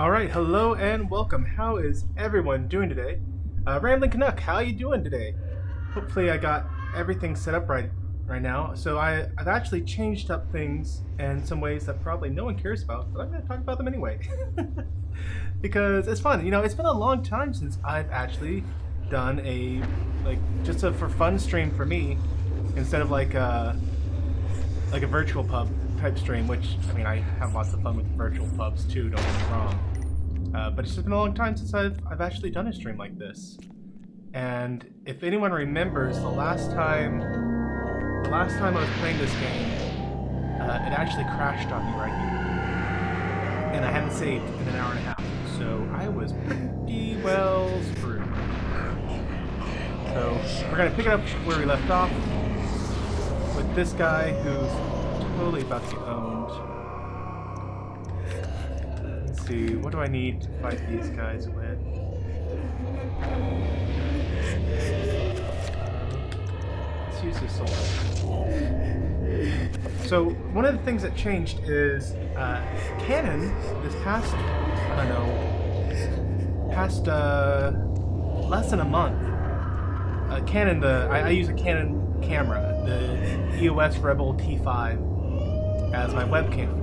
Alright, hello and welcome. How is everyone doing today? Rambling Canuck, how you doing today? Hopefully I got everything set up right now. So I've actually changed up things in some ways that probably no one cares about, but I'm going to talk about them anyway. Because it's fun. You know, it's been a long time since I've actually done a, just a for fun stream for me, instead of like a virtual pub type stream, which, I mean, I have lots of fun with virtual pubs too, don't get me wrong. But it's just been a long time since I've actually done a stream like this. And if anyone remembers, the last time I was playing this game, it actually crashed on me right here. And I hadn't saved in an hour and a half, so I was pretty well screwed. So we're gonna pick it up where we left off with this guy who's totally about to get owned. Let's see, what do I need to fight these guys with? Let's use this sword. So one of the things that changed is Canon this past, I don't know, less than a month. Canon, I use a Canon camera, the EOS Rebel T5, as my webcam.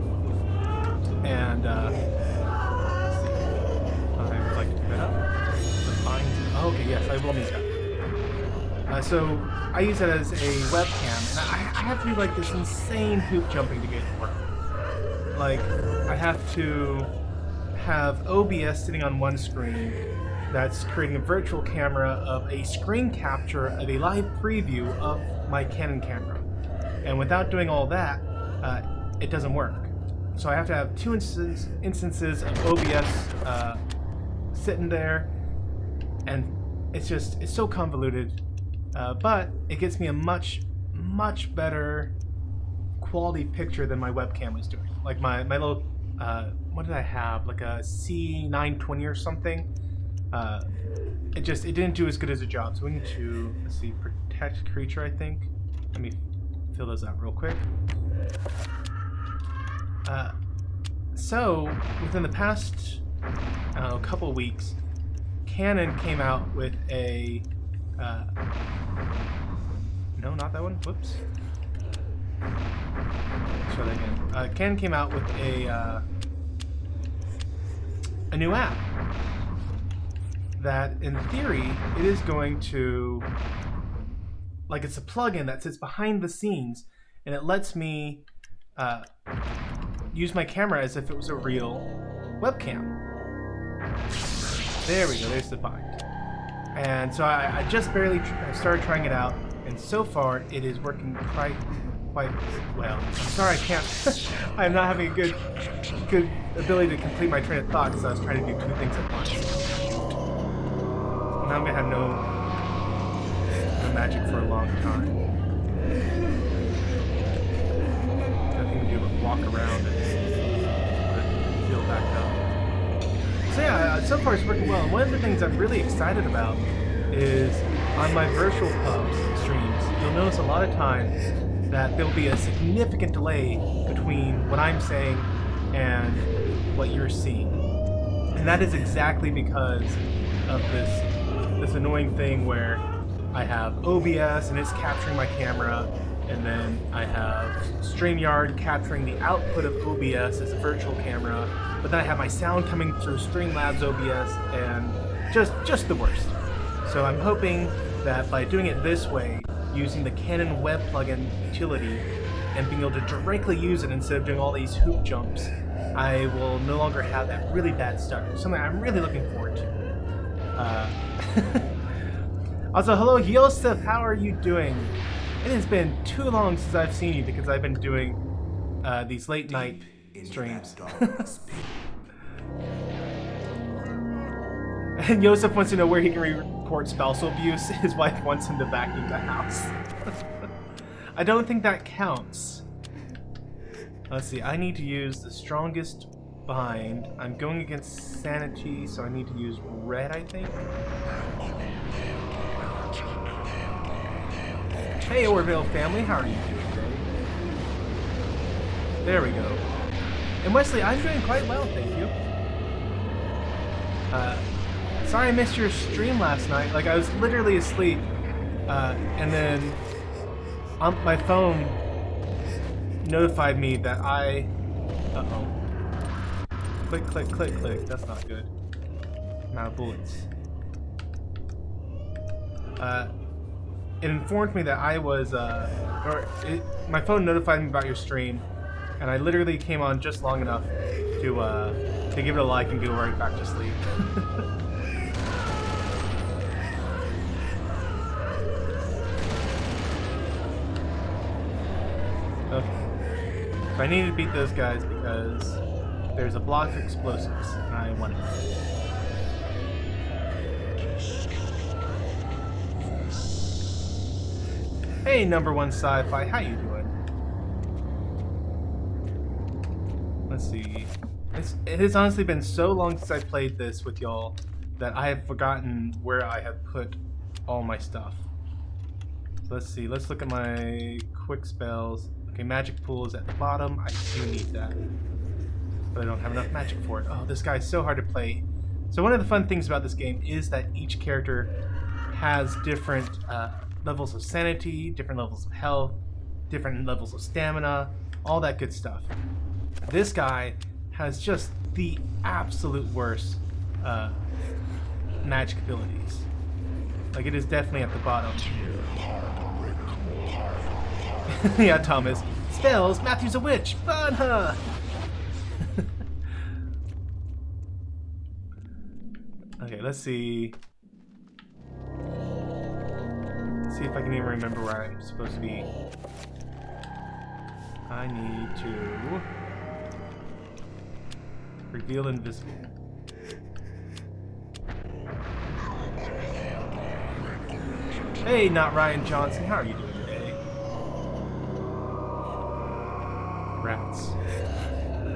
And let's see, I would like to pick that up. Oh, okay, yes, I will need that. So I use it as a webcam, and I have to do like this insane hoop jumping to get it to work. Like, I have to have OBS sitting on one screen that's creating a virtual camera of a screen capture of a live preview of my Canon camera. And without doing all that, it doesn't work. So I have to have two instances of OBS sitting there, and it's so convoluted. But it gives me a much better quality picture than my webcam was doing. Like my little, what did I have? Like a C920 or something. It didn't do as good as a job. So we need to, let's see, protect creature, I think. Let me fill those out real quick. So within the past, I don't know, couple weeks, Canon came out with a, no, not that one. Whoops. Try that again. Canon came out with a new app that, in theory, it is going to, like, it's a plugin that sits behind the scenes, and it lets me use my camera as if it was a real webcam. There we go. There's the bind. And so I just barely started trying it out, and so far it is working quite well. I'm sorry I can't. I'm not having a good ability to complete my train of thought because I was trying to do two things at once. Now I'm gonna have no magic for a long time. Nothing to do but walk around and heal back up. So yeah, so far it's working well. And one of the things I'm really excited about is on my virtual pubs streams, you'll notice a lot of times that there'll be a significant delay between what I'm saying and what you're seeing. And that is exactly because of this annoying thing where I have OBS and it's capturing my camera, and then I have StreamYard capturing the output of OBS as a virtual camera, but then I have my sound coming through Streamlabs OBS, and just the worst. So I'm hoping that by doing it this way, using the Canon web plugin utility and being able to directly use it instead of doing all these hoop jumps, I will no longer have that really bad stutter. Something I'm really looking forward to. Also, hello Yosef, how are you doing? It has been too long since I've seen you because I've been doing these late night streams. And Yosef wants to know where he can report spousal abuse. His wife wants him to vacuum the house. I don't think that counts. Let's see, I need to use the strongest bind. I'm going against sanity, so I need to use red, I think. Hey, Orville family, how are you doing today? There we go. And Wesley, I'm doing quite well, thank you. Sorry I missed your stream last night. Like, I was literally asleep, and then my phone notified me that uh-oh. Click, click, click, click. That's not good. I'm out of bullets. It informed me that I was, my phone notified me about your stream, and I literally came on just long enough to give it a like and go right back to sleep. Okay. So I need to beat those guys because there's a block of explosives, and I want it. Hey, number one sci-fi, how you doing? Let's see. It has honestly been so long since I played this with y'all that I have forgotten where I have put all my stuff. So let's see. Let's look at my quick spells. Okay, magic pool is at the bottom. I do need that, but I don't have enough magic for it. Oh, this guy is so hard to play. So one of the fun things about this game is that each character has different levels of sanity, different levels of health, different levels of stamina, all that good stuff. This guy has just the absolute worst magic abilities. Like, it is definitely at the bottom. Yeah, Thomas. Spells, Matthew's a witch, fun, huh? Okay, let's see. See if I can even remember where I'm supposed to be. I need to reveal invisible. Hey, not Ryan Johnson. How are you doing today? Rats.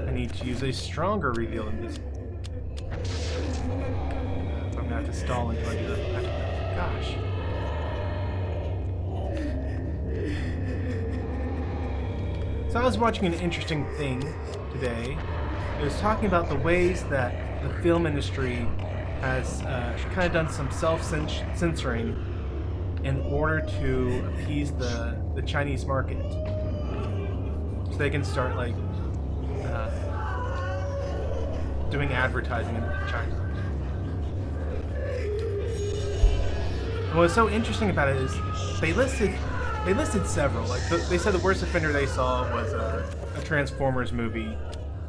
I need to use a stronger reveal invisible. I'm gonna have to stall until I do that. Gosh. So I was watching an interesting thing today. It was talking about the ways that the film industry has kind of done some self-censoring in order to appease the Chinese market, so they can start like doing advertising in China. And what's so interesting about it is they listed several. Like they said, the worst offender they saw was a Transformers movie,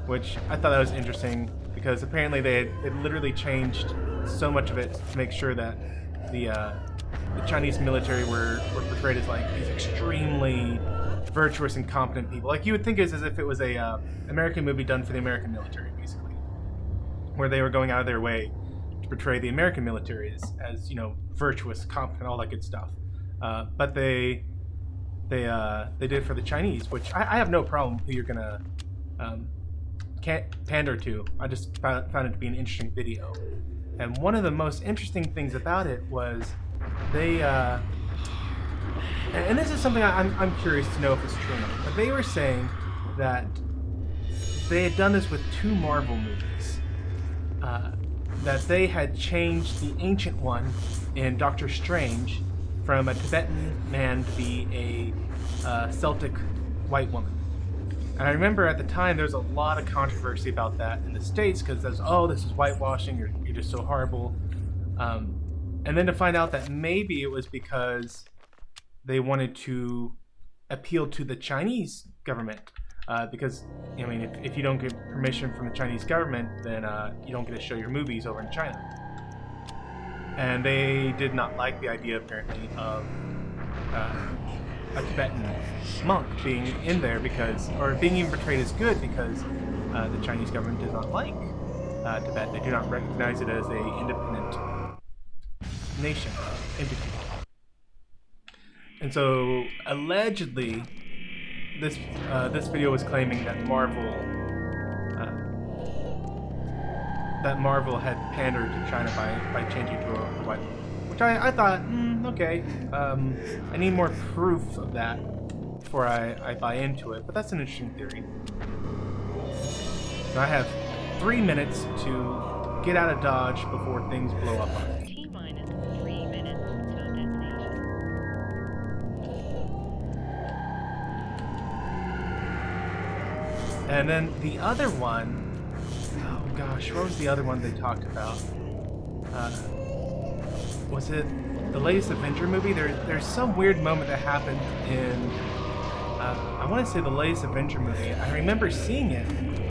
which I thought that was interesting because apparently they had literally changed so much of it to make sure that the Chinese military were portrayed as like these extremely virtuous and competent people. Like you would think as if it was a American movie done for the American military, basically, where they were going out of their way to portray the American military as you know, virtuous, competent, all that good stuff. But they did it for the Chinese, which I have no problem who you're gonna pander to. I just found it to be an interesting video. And one of the most interesting things about it was they, and this is something I'm curious to know if it's true or not, but they were saying that they had done this with 2 Marvel movies. That they had changed the ancient one in Doctor Strange from a Tibetan man to be a Celtic white woman. And I remember at the time there was a lot of controversy about that in the States because there's, oh, this is whitewashing, you're just so horrible. And then to find out that maybe it was because they wanted to appeal to the Chinese government. Because, I mean, if you don't get permission from the Chinese government, then you don't get to show your movies over in China. And they did not like the idea, apparently, of a Tibetan monk being in there because, or being even portrayed as good because the Chinese government does not like Tibet. They do not recognize it as a independent nation, entity. And so, allegedly, this video was claiming that Marvel had pandered to China by changing to a white woman, which I thought, okay, I need more proof of that before I buy into it, but that's an interesting theory. And I have 3 minutes to get out of Dodge before things blow up on it. T-minus 3 minutes till destination. And then the other one, oh gosh, what was the other one they talked about? Was it the latest Avenger movie? There's some weird moment that happened in, I want to say the latest Avenger movie. I remember seeing it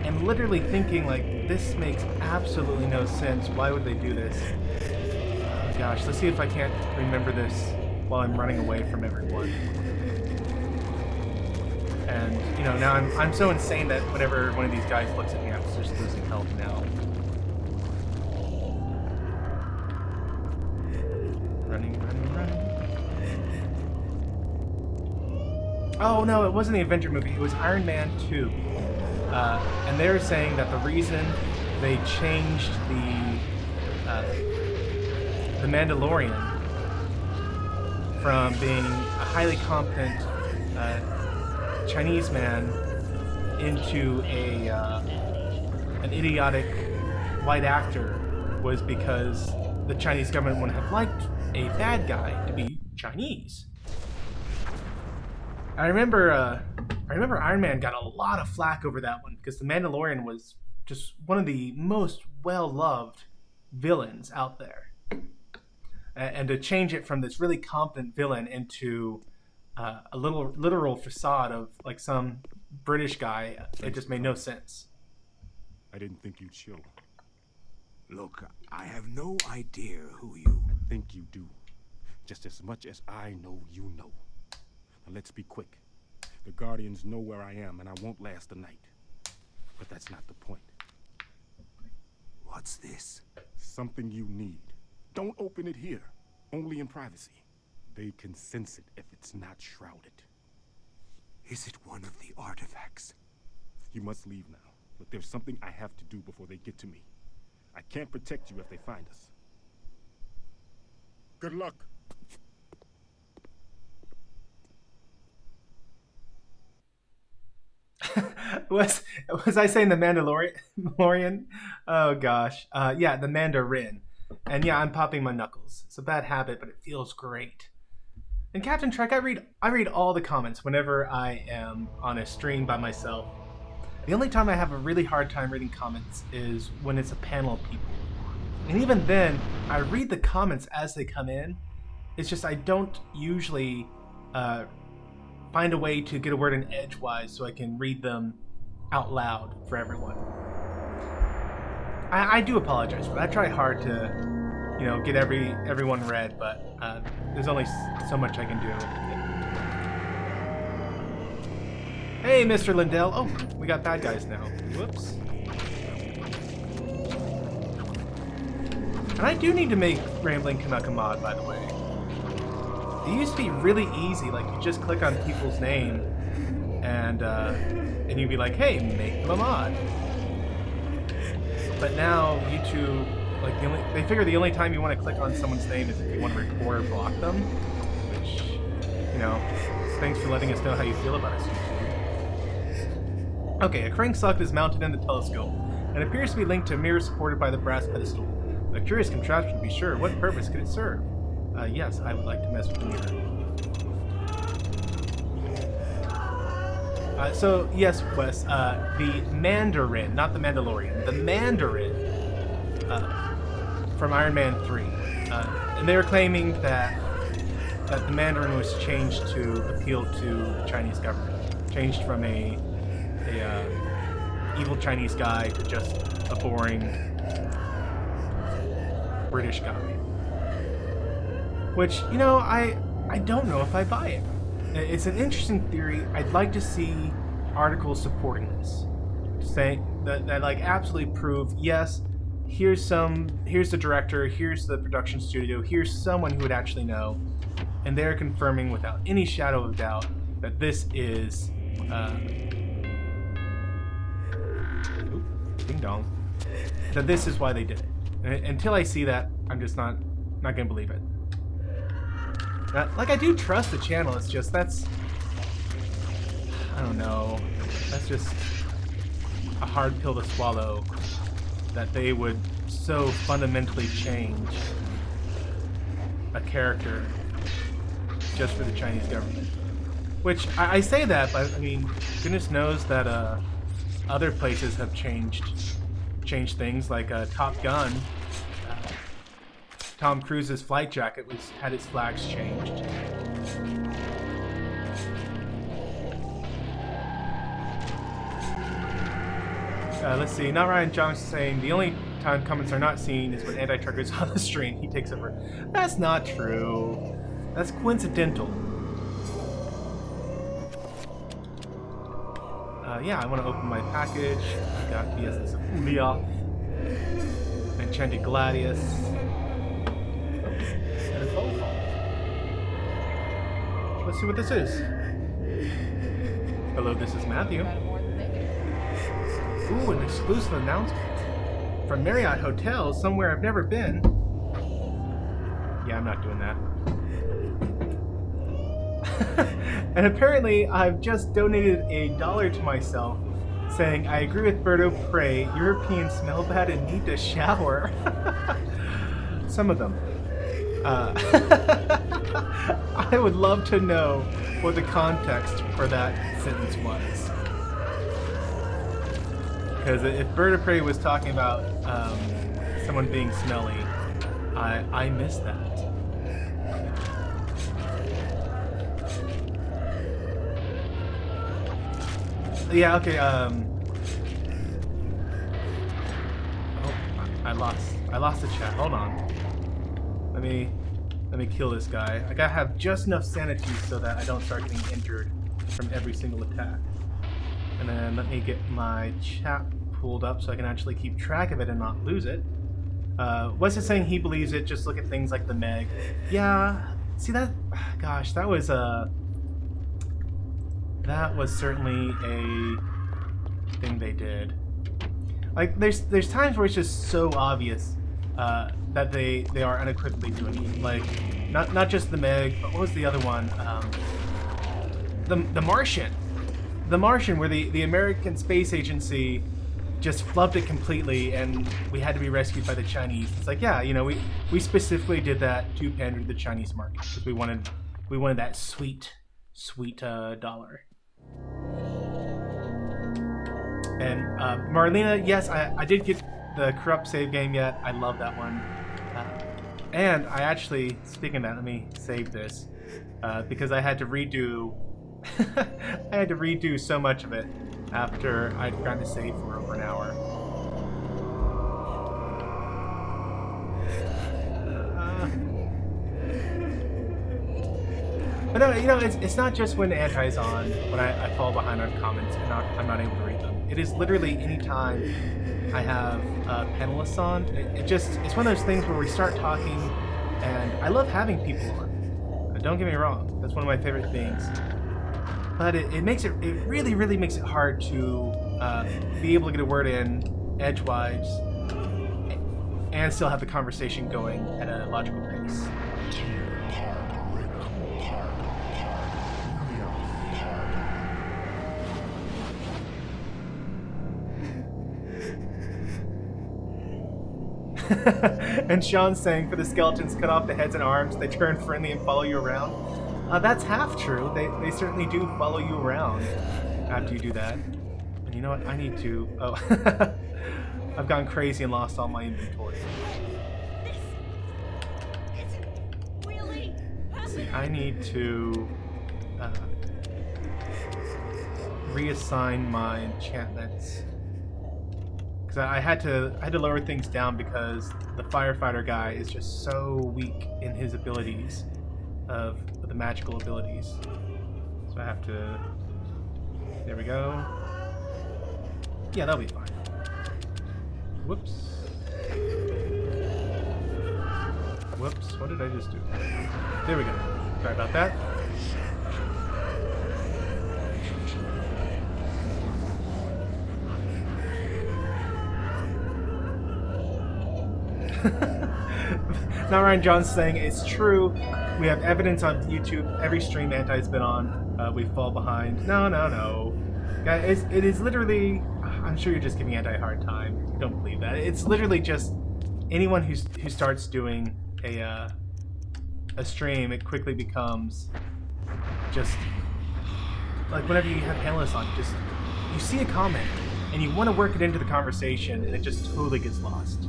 and literally thinking, like, this makes absolutely no sense. Why would they do this? Oh gosh, let's see if I can't remember this while I'm running away from everyone. And, you know, now I'm so insane that whenever one of these guys looks at me, I'm just losing health now. Running. Oh, no, it wasn't the Avenger movie. It was Iron Man 2. And they were saying that the reason they changed the Mandalorian from being a highly competent Chinese man into an idiotic white actor was because the Chinese government wouldn't have liked a bad guy to be Chinese. I remember Iron Man got a lot of flack over that one because the Mandalorian was just one of the most well-loved villains out there. And to change it from this really competent villain into a little literal facade of like some British guy, it just made no sense. I didn't think you'd show. Look, I have no idea who you... I think you do. Just as much as I know you know. Now let's be quick. The Guardians know where I am, and I won't last the night. But that's not the point. What's this? Something you need. Don't open it here. Only in privacy. They can sense it if it's not shrouded. Is it one of the artifacts? You must leave now. But there's something I have to do before they get to me. I can't protect you if they find us. Good luck. was I saying the Mandalorian? Oh gosh. Yeah, the Mandarin. And yeah, I'm popping my knuckles. It's a bad habit, but it feels great. And Captain Trek, I read all the comments whenever I am on a stream by myself. The only time I have a really hard time reading comments is when it's a panel of people. And even then, I read the comments as they come in. It's just I don't usually find a way to get a word in edgewise so I can read them out loud for everyone. I do apologize for that. I try hard to, you know, get everyone read, but there's only so much I can do. Hey, Mr. Lindell. Oh, we got bad guys now. Whoops. And I do need to make Rambling Canuck a mod, by the way. It used to be really easy. Like, you just click on people's name, and you'd be like, hey, make them a mod. But now YouTube, like, they figure the only time you want to click on someone's name is if you want to record or block them. Which, you know, thanks for letting us know how you feel about us, YouTube. Okay, a crank socket is mounted in the telescope and appears to be linked to a mirror supported by the brass pedestal. A curious contraption, to be sure. What purpose could it serve? Yes, I would like to mess with the mirror. So, yes, Wes, the Mandarin, not the Mandalorian, the Mandarin from Iron Man 3. And they were claiming that the Mandarin was changed to appeal to the Chinese government. Changed from a evil Chinese guy to just a boring British guy. Which, you know, I don't know if I buy it. It's an interesting theory. I'd like to see articles supporting this. Saying that like absolutely prove, yes, here's the director, here's the production studio, here's someone who would actually know, and they're confirming without any shadow of doubt that this is ding dong. That this is why they did it. And until I see that, I'm just not gonna believe it. Like, I do trust the channel, it's just, I don't know, that's just a hard pill to swallow, that they would so fundamentally change a character just for the Chinese government. Which, I say that, but I mean, goodness knows that other places have changed things, like Top Gun. Tom Cruise's flight jacket had its flags changed. Let's see. Not Ryan Johnson saying the only time comments are not seen is when anti-truckers on the stream. He takes over. That's not true. That's coincidental. Yeah, I want to open my package. I got VSS Leoth, Enchanted Gladius, and a phone call. Let's see what this is. Hello, this is Matthew. Ooh, an exclusive announcement from Marriott Hotel, somewhere I've never been. Yeah, I'm not doing that. And apparently, I've just donated $1 to myself, saying, I agree with Berto Prey, Europeans smell bad and need to shower. Some of them. I would love to know what the context for that sentence was. Because if Bird of Prey was talking about someone being smelly, I missed that. Yeah, okay, oh, I lost the chat. Hold on. Let me kill this guy. I gotta have just enough sanity so that I don't start getting injured from every single attack. And then let me get my chat pulled up so I can actually keep track of it and not lose it. Wes is saying he believes it. Just look at things like the Meg. Yeah, see that? Gosh, that was certainly a thing they did. Like, there's times where it's just so obvious that they are unequivocally doing it. Like, not just the Meg, but what was the other one? The Martian. The Martian, where the American Space Agency just flubbed it completely, and we had to be rescued by the Chinese. It's like, yeah, you know, we specifically did that to pander to the Chinese market because we wanted that sweet dollar. And Marlena, yes, I did get the corrupt save game yet. I love that one. And I actually, speaking of that, let me save this because I had to redo. I had to redo so much of it after I'd forgotten to save for over an hour. But no, you know, it's not just when Anti's on, when I fall behind on comments and I'm not able to read them. It is literally any time I have panelists on. It's one of those things where we start talking, and I love having people on. Don't get me wrong, that's one of my favorite things. But it really makes it hard to be able to get a word in edgewise and still have the conversation going at a logical pace. And Sean's saying, for the skeletons, cut off the heads and arms, they turn friendly and follow you around. That's half true. They certainly do follow you around after you do that. And you know what? I need to... Oh. I've gone crazy and lost all my inventory. This isn't really happening. See, I need to reassign my enchantments. Because I had to lower things down because the firefighter guy is just so weak in his abilities of the magical abilities. So I have to... There we go. Yeah, that'll be fine. Whoops. Whoops, what did I just do? There we go. Sorry about that. Now Ryan John's saying it's true. We have evidence on YouTube. Every stream Anti's been on, we fall behind. No. Guys, it is literally... I'm sure you're just giving Anti a hard time. Don't believe that. It's literally just anyone who starts doing a stream, it quickly becomes just like whenever you have panelists on, just you see a comment and you want to work it into the conversation, and it just totally gets lost.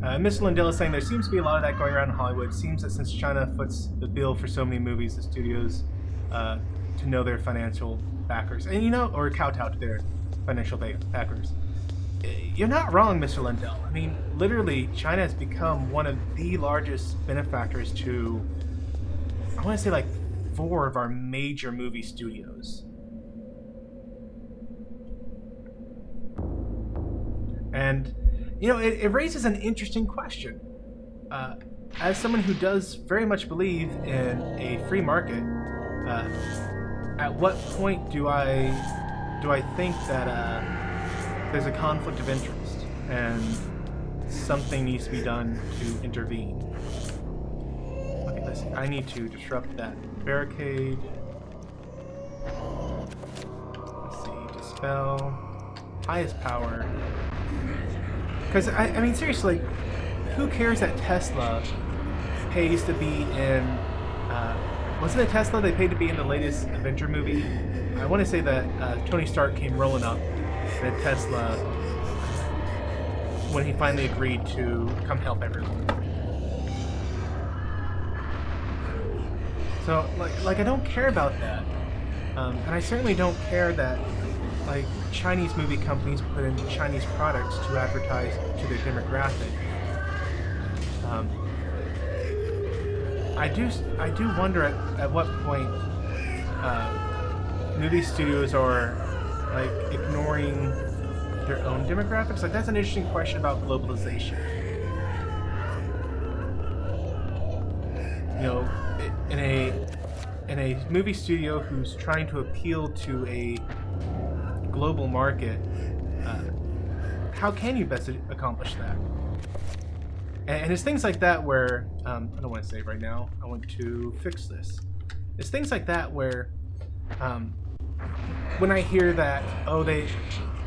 Mr. Lindell is saying there seems to be a lot of that going around in Hollywood. It seems that since China foots the bill for so many movies, the studios to know their financial backers, and or kowtow to their financial backers. You're not wrong, Mr. Lindell. I mean, literally, China has become one of the largest benefactors to, I want to say, like 4 of our major movie studios. And, it raises an interesting question. As someone who does very much believe in a free market, at what point do I think that there's a conflict of interest and something needs to be done to intervene? Okay, let's see. I need to disrupt that barricade. Let's see. Dispel. Highest power. Because, I mean, seriously, who cares that Tesla pays to be in... wasn't it Tesla they paid to be in the latest Avenger movie? I want to say that Tony Stark came rolling up at Tesla when he finally agreed to come help everyone. So, like I don't care about that. And I certainly don't care that, like, Chinese movie companies put in Chinese products to advertise to their demographic. I do wonder at what point movie studios are like ignoring their own demographics. Like, that's an interesting question about globalization. In a movie studio who's trying to appeal to a global market, how can you best accomplish that? And it's things like that where I don't want to say it right now. I want to fix this. It's things like that where when I hear that, oh, they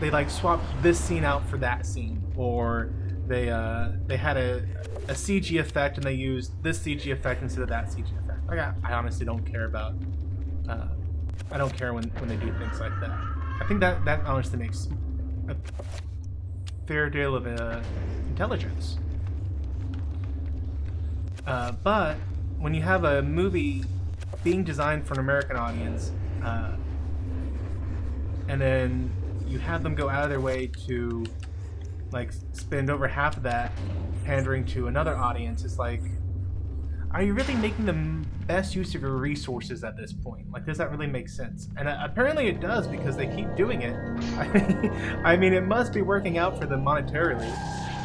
like swapped this scene out for that scene, or they had a CG effect and they used this CG effect instead of that CG effect. Like, I honestly don't care about. I don't care when they do things like that. I think that honestly makes a fair deal of intelligence. But when you have a movie being designed for an American audience, and then you have them go out of their way to like spend over half of that pandering to another audience, it's like, are you really making the best use of your resources at this point? Like, does that really make sense? And apparently it does, because they keep doing it. I mean, it must be working out for them monetarily,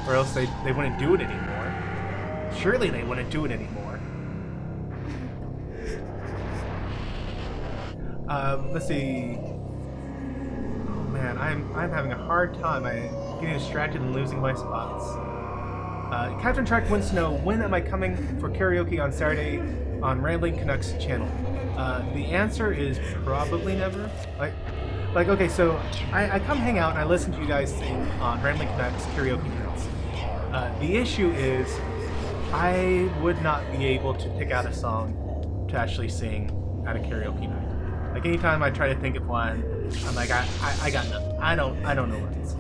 or else they wouldn't do it anymore. Surely they wouldn't do it anymore. Let's see. Oh man, I'm having a hard time. I'm getting distracted and losing my spots. Captain Track wants to know, when am I coming for karaoke on Saturday on Rambling Canucks channel? The answer is probably never. Like okay, so I come hang out and I listen to you guys sing on Rambling Canucks karaoke nights. The issue is, I would not be able to pick out a song to actually sing at a karaoke night. Like, anytime I try to think of one, I'm like, I got nothing. I don't know what to sing.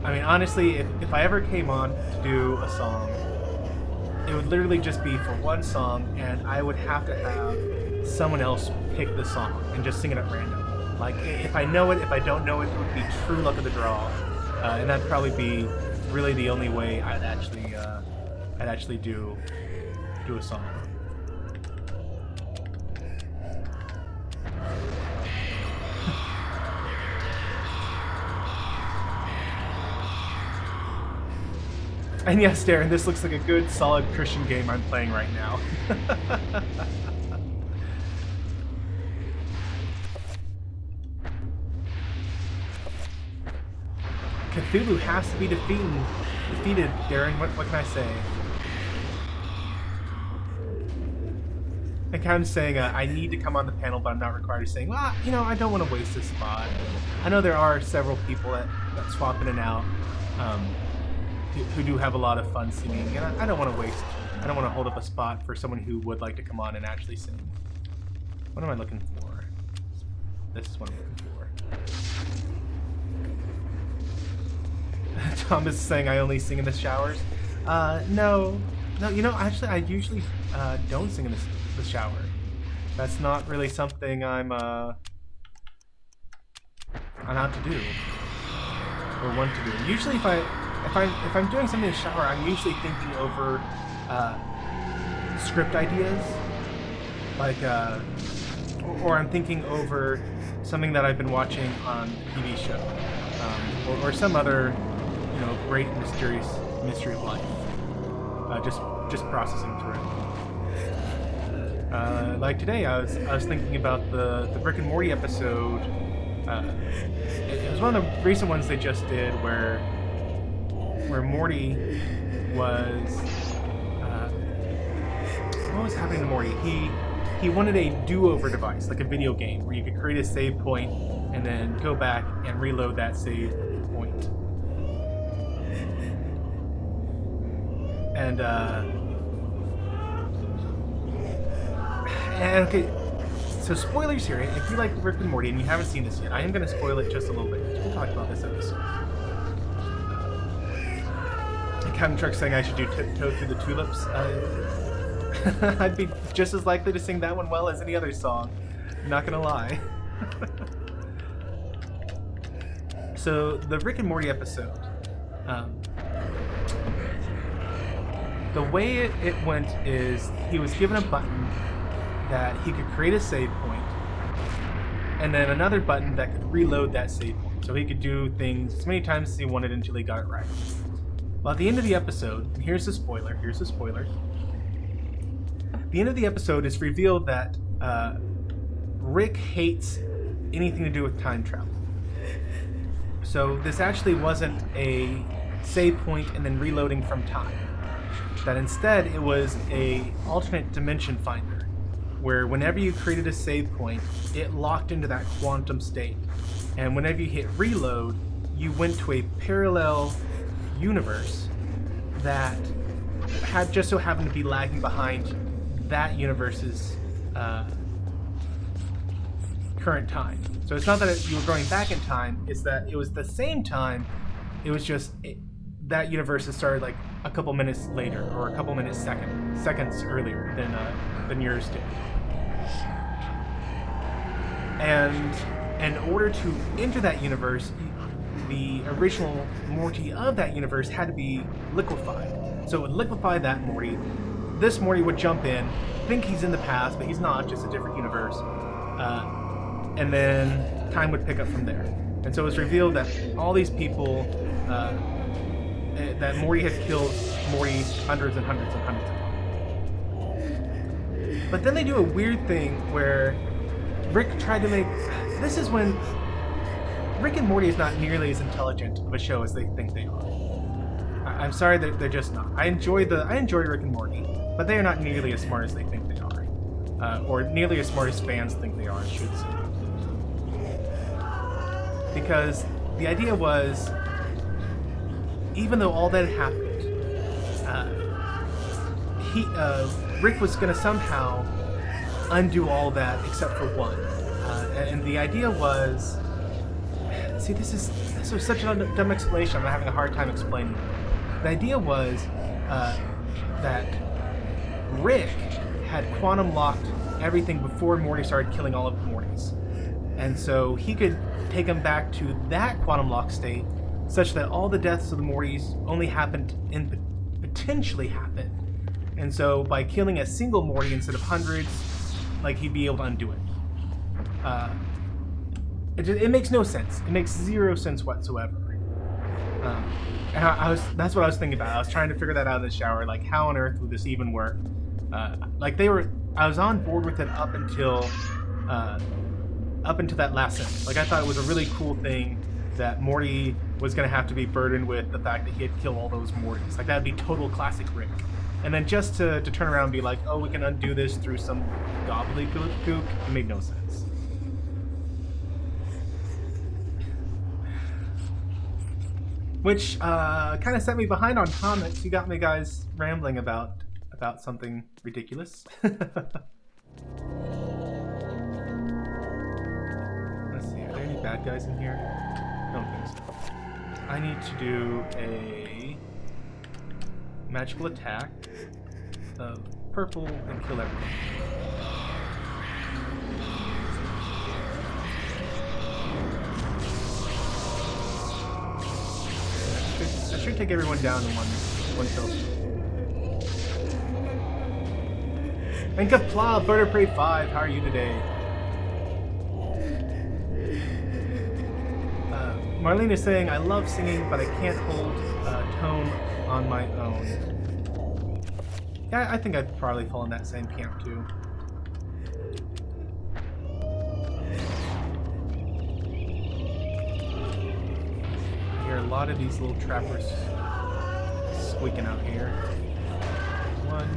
I mean, honestly, if I ever came on to do a song, it would literally just be for one song, and I would have to have someone else pick the song and just sing it at random. Like, if I know it, if I don't know it, it would be true luck of the draw, and that'd probably be really the only way I'd actually do a song. And yes, Darren, this looks like a good, solid Christian game I'm playing right now. Cthulhu has to be defeated, Darren. What can I say? like I'm saying, I need to come on the panel, but I'm not required to saying, well, you know, I don't want to waste this spot. I know there are several people that swap in and out who do have a lot of fun singing, and I don't want to waste. I don't want to hold up a spot for someone who would like to come on and actually sing. What am I looking for? This is what I'm looking for. Thomas is saying I only sing in the showers. No, you know, actually, I usually don't sing in the shower. That's not really something I'm out to do or want to do. Usually, if I'm doing something in the shower, I'm usually thinking over script ideas, like or I'm thinking over something that I've been watching on a TV show, or some other, you know, great mysterious mystery of life. Just processing through it. Like today, I was thinking about the Rick and Morty episode. It was one of the recent ones they just did where Morty was what was happening to Morty? He wanted a do-over device, like a video game, where you could create a save point and then go back and reload that save point. And okay, so spoilers here. If you like Rick and Morty and you haven't seen this yet, I am going to spoil it just a little bit. We talked about this episode. Captain Truck saying I should do Tiptoe Through the Tulips. I'd be just as likely to sing that one well as any other song. Not gonna lie. So the Rick and Morty episode, the way it went is he was given a button that he could create a save point, and then another button that could reload that save point, so he could do things as many times as he wanted until he got it right. Well, at the end of the episode, and here's the spoiler. The end of the episode is revealed that Rick hates anything to do with time travel. So this actually wasn't a save point and then reloading from time. That instead it was a alternate dimension finder, where whenever you created a save point, it locked into that quantum state. And whenever you hit reload, you went to a parallel universe that had just so happened to be lagging behind that universe's current time. So it's not that you were going back in time, it's that it was the same time, it was just that universe had started like a couple minutes later, or a couple minutes seconds earlier than yours did. And in order to enter that universe, the original Morty of that universe had to be liquefied. So it would liquefy that Morty. This Morty would jump in, think he's in the past, but he's not, just a different universe. And then time would pick up from there. And so it was revealed that all these people, that Morty had killed Morty hundreds and hundreds and hundreds of times. But then they do a weird thing where Rick tried to make... This is when Rick and Morty is not nearly as intelligent of a show as they think they are. I'm sorry that they're just not. I enjoy Rick and Morty, but they are not nearly as smart as they think they are, or nearly as smart as fans think they are, I should say. Because the idea was, even though all that had happened, Rick was going to somehow undo all that except for one. And the idea was, see, this was such a dumb explanation. I'm having a hard time explaining it. The idea was that Rick had quantum locked everything before Morty started killing all of the Mortys. And so he could take him back to that quantum lock state such that all the deaths of the Mortys only happened and potentially happened. And so by killing a single Morty instead of hundreds, like, he'd be able to undo it. It makes no sense. It makes zero sense whatsoever. And that's what I was thinking about. I was trying to figure that out in the shower. Like, how on earth would this even work? I was on board with it up until that last sentence. Like, I thought it was a really cool thing that Morty was going to have to be burdened with the fact that he had killed all those Mortys. Like, that would be total classic Rick. And then just to turn around and be like, oh, we can undo this through some gobbledygook, it made no sense. Which kind of set me behind on comments. You got me guys rambling about something ridiculous. Let's see, are there any bad guys in here? I don't think so. I need to do a magical attack of purple and kill everything. I should take everyone down in one kill. And Kapla, Bird of Prey 5, how are you today? Marlene is saying, I love singing, but I can't hold tone on my own. Yeah, I think I'd probably fall in that same camp too. I hear a lot of these little trappers squeaking out here. One.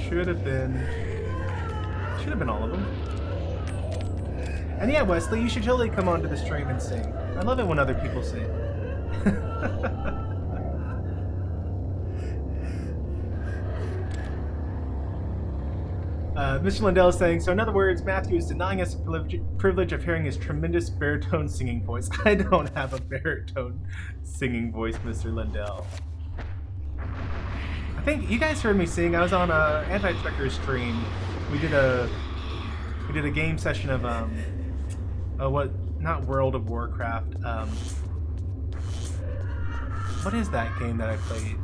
Should have been all of them. And yeah, Wesley, you should totally come onto the stream and sing. I love it when other people sing. Mr. Lindell is saying, so in other words, Matthew is denying us the privilege of hearing his tremendous baritone singing voice. I don't have a baritone singing voice, Mr. Lindell. I think you guys heard me sing. I was on a Anti-Checker stream. We did a game session of not World of Warcraft. What is that game that I played?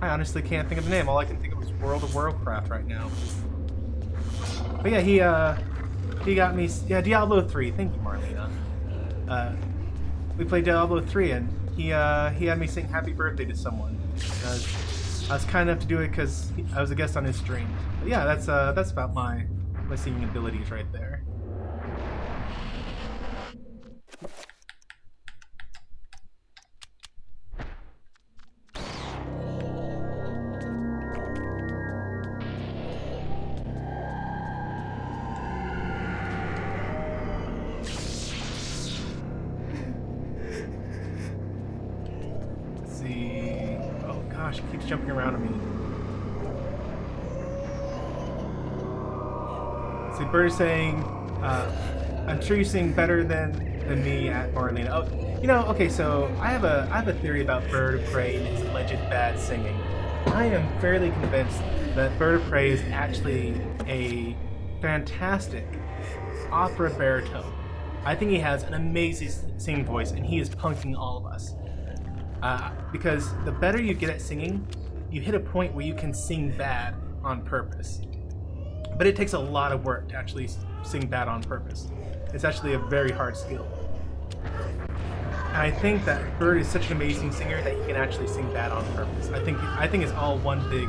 I honestly can't think of the name. All I can think of is World of Warcraft right now. But yeah, he got me. Yeah, Diablo 3. Thank you, Marlena. We played Diablo 3 and he had me sing Happy Birthday to someone. I was kind enough to do it because I was a guest on his stream. But yeah, that's about my singing abilities right there. Gosh, it keeps jumping around on me. See, Bird is saying, I'm sure you sing better than me at Marlena. Oh, you know, okay, so I have a theory about Bird of Prey and his alleged bad singing. I am fairly convinced that Bird of Prey is actually a fantastic opera baritone. I think he has an amazing singing voice, and he is punking all of us. Because the better you get at singing, you hit a point where you can sing bad on purpose. But it takes a lot of work to actually sing bad on purpose. It's actually a very hard skill. And I think that Bird is such an amazing singer that he can actually sing bad on purpose. I think it's all one big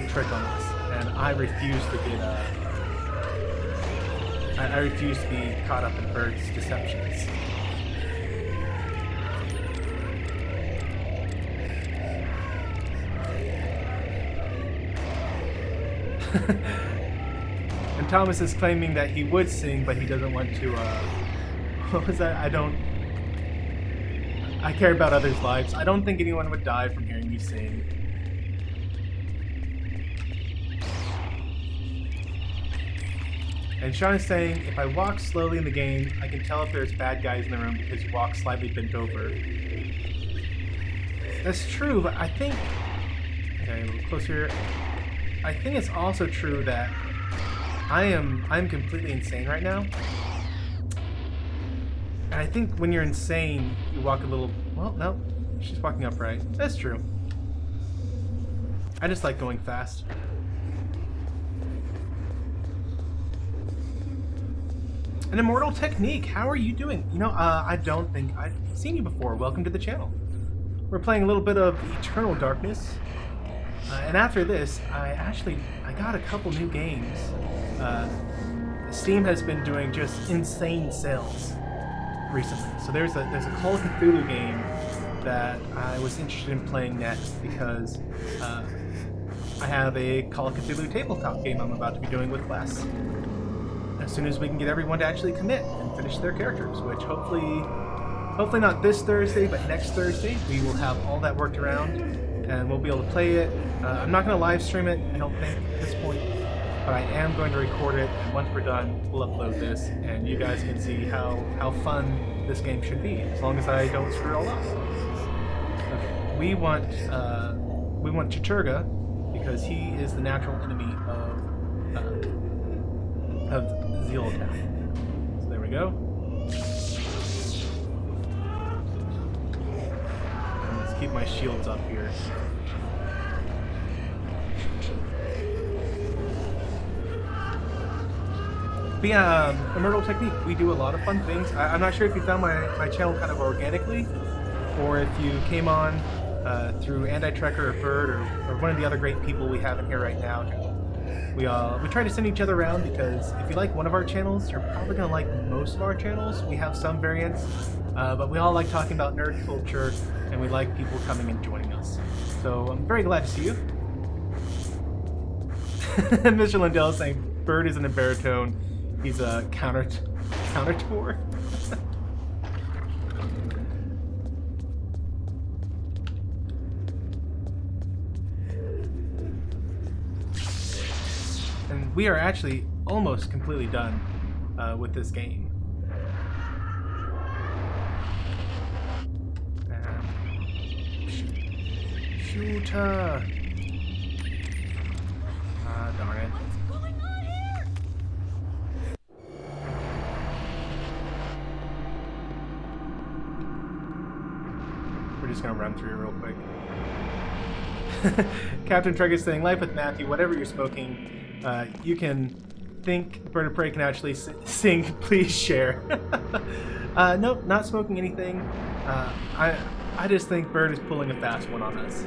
trick on this, and I refuse to get I refuse to be caught up in Bird's deceptions. And Thomas is claiming that he would sing, but he doesn't want to, what was that? I care about others' lives. I don't think anyone would die from hearing me sing. And Sean is saying, if I walk slowly in the game, I can tell if there's bad guys in the room because you walk slightly bent over. That's true, but I think... Okay, a little closer. I think it's also true that I'm completely insane right now. And I think when you're insane, you walk a little... Well, no. She's walking upright. That's true. I just like going fast. An Immortal Technique, how are you doing? You know, I don't think I've seen you before. Welcome to the channel. We're playing a little bit of Eternal Darkness. And after this, I got a couple new games. Steam has been doing just insane sales recently. So there's a Call of Cthulhu game that I was interested in playing next because I have a Call of Cthulhu tabletop game I'm about to be doing with Wes. As soon as we can get everyone to actually commit and finish their characters, which hopefully not this Thursday, but next Thursday, we will have all that worked around and we'll be able to play it. I'm not going to live stream it, I don't think, at this point, but I am going to record it, and once we're done, we'll upload this, and you guys can see how fun this game should be, as long as I don't screw it all up. Okay, we want Chiturga, because he is the natural enemy of Zealotat. So there we go. And let's keep my shields up here. But yeah, Immortal Technique, we do a lot of fun things. I'm not sure if you found my channel kind of organically, or if you came on through Anti-Trekker or Bird or one of the other great people we have in here right now. We try to send each other around because if you like one of our channels, you're probably going to like most of our channels. We have some variants, but we all like talking about nerd culture, and we like people coming and joining us. So I'm very glad to see you. Mr. Lindell is saying Bird isn't a baritone. He's a counter tour. And we are actually almost completely done with this game. Shooter! Ah, darn it. What's going on here? We're just gonna run through it real quick. Captain Trek is saying, life with Matthew, whatever you're smoking, you can think Bird of Prey can actually sing, please share. Nope, not smoking anything. I just think Bird is pulling a fast one on us.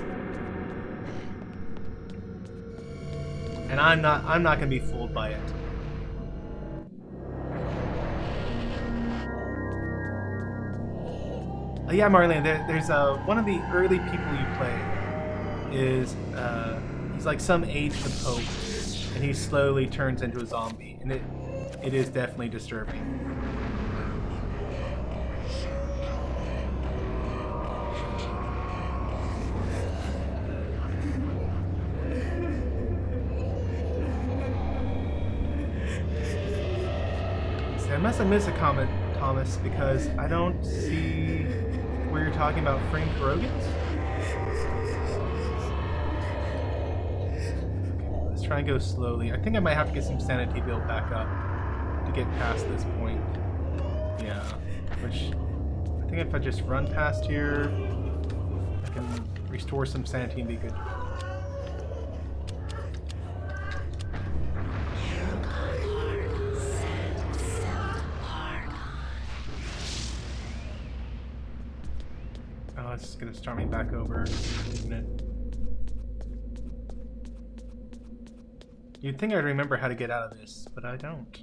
And I'm not gonna be fooled by it. Yeah, Marlene, there's one of the early people you play is he's like some aide to the Pope, and he slowly turns into a zombie, and it is definitely disturbing. See, I must have missed a comment, Thomas, because I don't see where you're talking about framed pierogies. Try and go slowly. I think I might have to get some sanity built back up to get past this point. Yeah, which I think if I just run past here, I can restore some sanity and be good. Oh, it's gonna start me back over, isn't it? You'd think I'd remember how to get out of this, but I don't.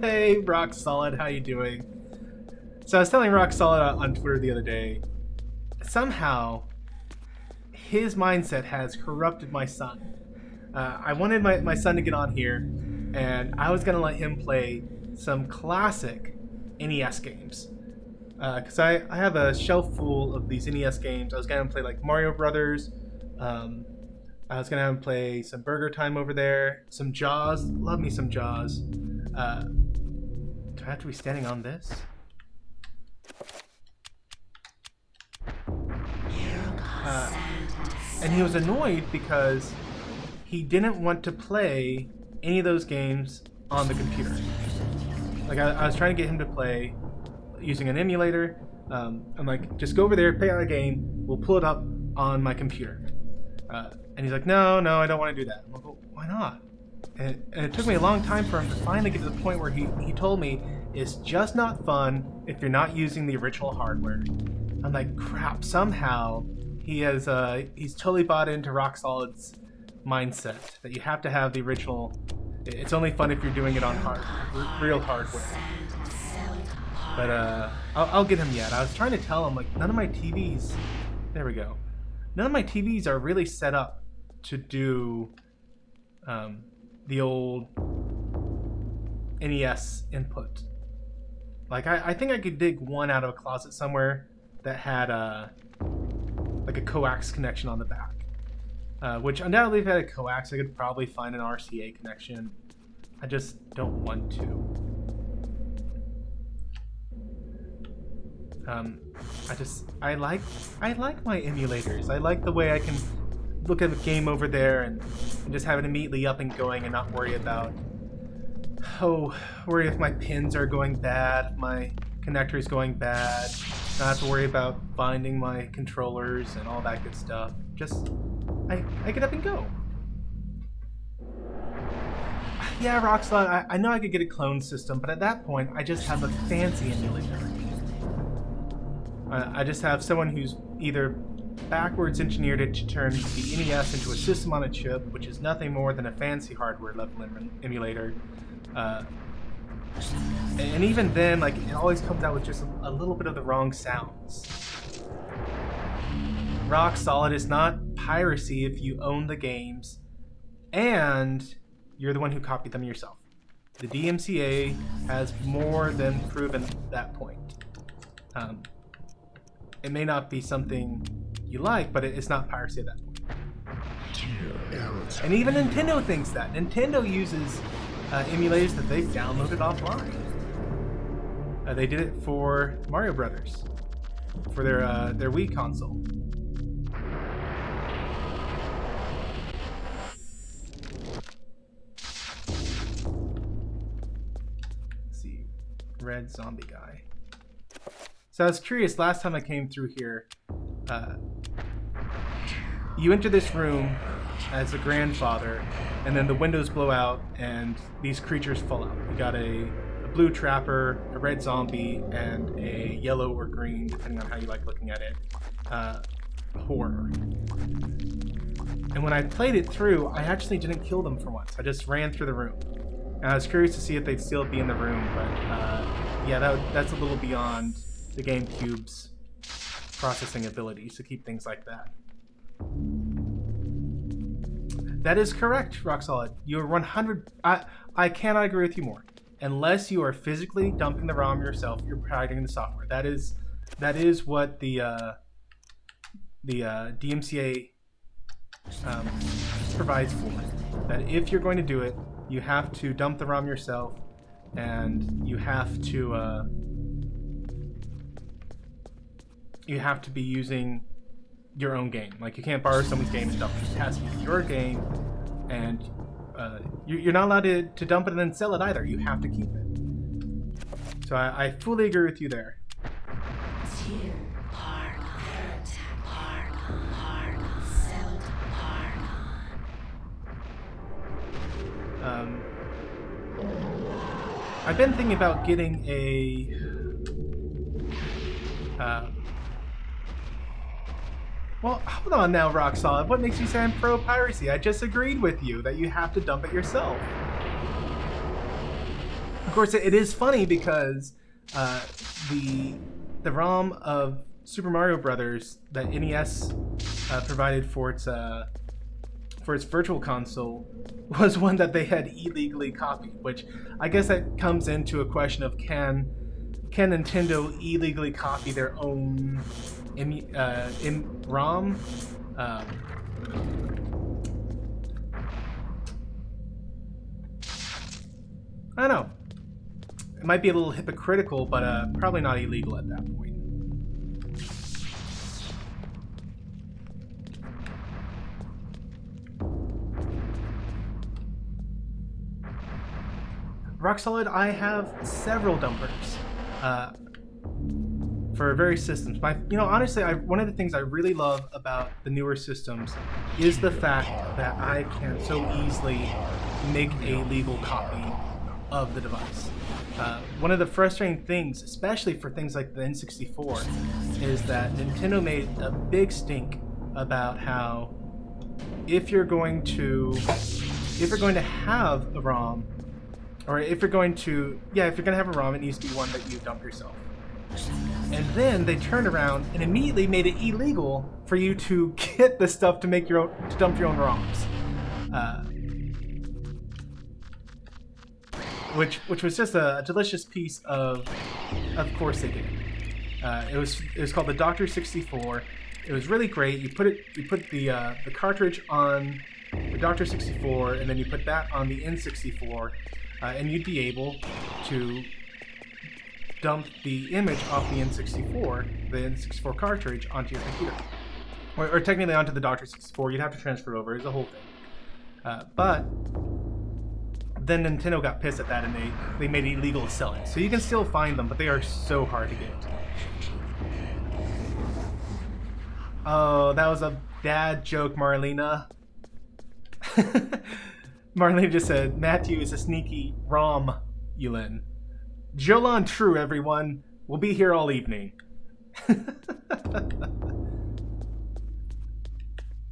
Hey, Rock Solid, how you doing? So I was telling Rock Solid on Twitter the other day, somehow his mindset has corrupted my son. I wanted my son to get on here, and I was going to let him play some classic NES games. Because I have a shelf full of these NES games. I was going to play like Mario Brothers. I was going to have him play some Burger Time over there. Some Jaws. Love me some Jaws. Do I have to be standing on this? And he was annoyed because he didn't want to play any of those games on the computer. Like I was trying to get him to play using an emulator. I'm like, just go over there, play out a game, we'll pull it up on my computer. And he's like, no, I don't want to do that. I'm like, well, why not? And it took me a long time for him to finally get to the point where he told me it's just not fun if you're not using the original hardware. I'm like, crap, somehow he's totally bought into Rock Solid's mindset that you have to have the original. It's only fun if you're doing it on real hardware. But I'll get him yet. I was trying to tell him, like, none of my TVs, there we go, none of my TVs are really set up to do the old NES input. Like, I think I could dig one out of a closet somewhere that had like a coax connection on the back. Which undoubtedly if I had a coax, I could probably find an RCA connection. I just don't want to. I like my emulators. I like the way I can look at the game over there and just have it immediately up and going and not worry about, worry if my pins are going bad, if my connector is going bad, not have to worry about finding my controllers and all that good stuff. Just, I get up and go. Yeah, Rockslide, I know I could get a clone system, but at that point, I just have a fancy emulator. I just have someone who's either backwards engineered it to turn the NES into a system on a chip, which is nothing more than a fancy hardware level emulator. And even then, like, it always comes out with just a little bit of the wrong sounds. Rock Solid is not piracy if you own the games and you're the one who copied them yourself. The DMCA has more than proven that point. It may not be something you like, but it's not piracy at that point. And even Nintendo thinks that. Nintendo uses emulators that they've downloaded offline. They did it for Mario Brothers, for their Wii console. Let's see, red zombie guy. So I was curious, last time I came through here, you enter this room as the grandfather, and then the windows blow out, and these creatures fall out. You got a blue trapper, a red zombie, and a yellow or green, depending on how you like looking at it, horror. And when I played it through, I actually didn't kill them for once. I just ran through the room. And I was curious to see if they'd still be in the room, but yeah, that's a little beyond the GameCube's processing abilities to keep things like that. That is correct, Rock Solid. You're 100. I cannot agree with you more. Unless you are physically dumping the ROM yourself, you're pirating the software. That is what the DMCA provides for. That if you're going to do it, you have to dump the ROM yourself, and you have to be using your own game. Like, you can't borrow someone's game and dump it. It has to be your game, and you're not allowed to dump it and then sell it either. You have to keep it. So I fully agree with you there. I've been thinking about getting a well, hold on now, Rock Solid. What makes you say I'm pro-piracy? I just agreed with you that you have to dump it yourself. Of course, it is funny because the ROM of Super Mario Brothers that NES provided for its Virtual Console was one that they had illegally copied, which I guess that comes into a question of can Nintendo illegally copy their own ROM? I don't know. It might be a little hypocritical, but probably not illegal at that point. Rock Solid, I have several dumpers for various systems. Honestly, one of the things I really love about the newer systems is the fact that I can so easily make a legal copy of the device. One of the frustrating things, especially for things like the N64, is that Nintendo made a big stink about how if you're going to have a ROM, or if you're going to have a ROM, it needs to be one that you dump yourself. And then they turned around and immediately made it illegal for you to get the stuff to make your own, to dump your own ROMs, which was just a delicious piece of course they did. It was called the Dr. 64. It was really great. You put the cartridge on the Dr. 64, and then you put that on the N64, and you'd be able to dump the image off the N64 cartridge onto your computer, or technically onto the Dr. 64. You'd have to transfer it over. It's a whole thing. But then Nintendo got pissed at that, and they made it illegal to sell it. So you can still find them, but they are so hard to get. Oh, that was a dad joke, Marlena. Marlena just said, Matthew is a sneaky ROM-ulin. Jolan true, everyone. We'll be here all evening.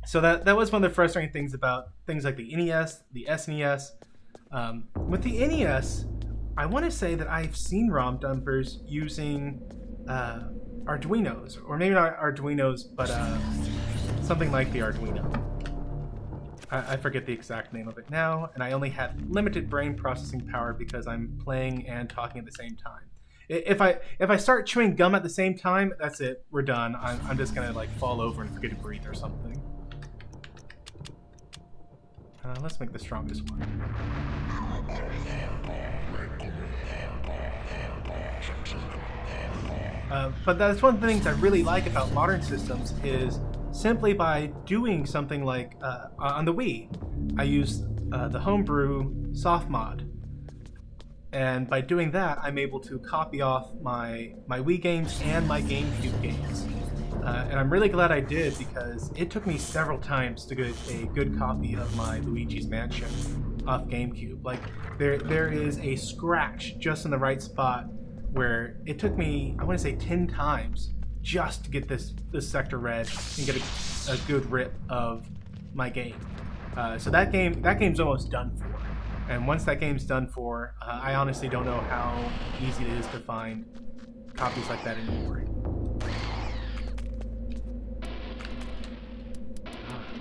So that was one of the frustrating things about things like the NES, the SNES. With the NES, I want to say that I've seen ROM dumpers using Arduinos, or maybe not Arduinos, but something like the Arduino. I forget the exact name of it now, and I only had limited brain processing power because I'm playing and talking at the same time. If I start chewing gum at the same time, that's it. We're done. I'm just gonna like fall over and forget to breathe or something. Let's make the strongest one. But that's one of the things I really like about modern systems is simply by doing something like on the Wii, I used the homebrew soft mod, and by doing that, I'm able to copy off my Wii games and my GameCube games, and I'm really glad I did because it took me several times to get a good copy of my Luigi's Mansion off GameCube. Like there is a scratch just in the right spot where it took me, I want to say 10 times just to get this sector red and get a good rip of my game. So that game's almost done for. And once that game's done for, I honestly don't know how easy it is to find copies like that anymore.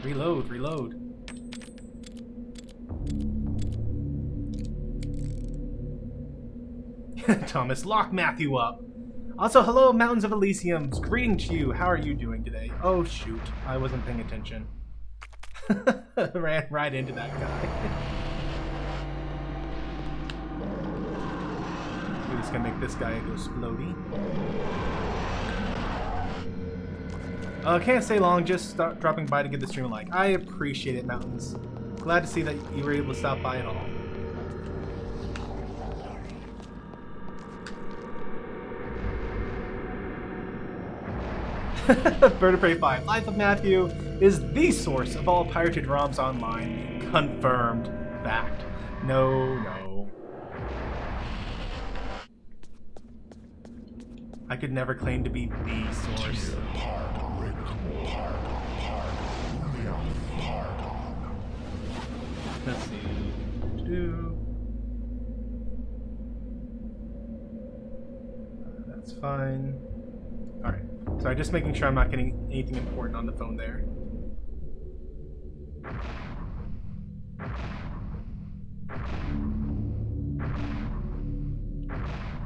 Reload. Thomas, lock Matthew up. Also, hello, Mountains of Elysium. Greeting to you. How are you doing today? Oh, shoot. I wasn't paying attention. Ran right into that guy. We're just gonna make this guy go splody. Can't stay long, just dropping by to give the stream a like. I appreciate it, Mountains. Glad to see that you were able to stop by at all. Bird of Prey 5. Life of Matthew is the source of all pirated ROMs online. Confirmed. Fact. No. I could never claim to be the source. Let's see. That's fine. Alright. So I'm just making sure I'm not getting anything important on the phone there.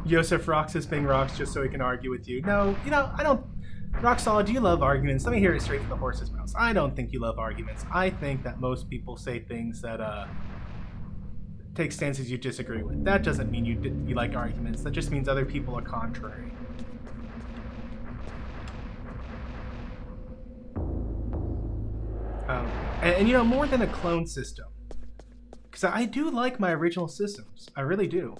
Yosef Roxas being rocks just so he can argue with you. No, I don't. Rock Solid, do you love arguments? Let me hear it straight from the horse's mouth. I don't think you love arguments. I think that most people say things that take stances you disagree with. That doesn't mean you like arguments. That just means other people are contrary. And more than a clone system, because I do like my original systems. I really do.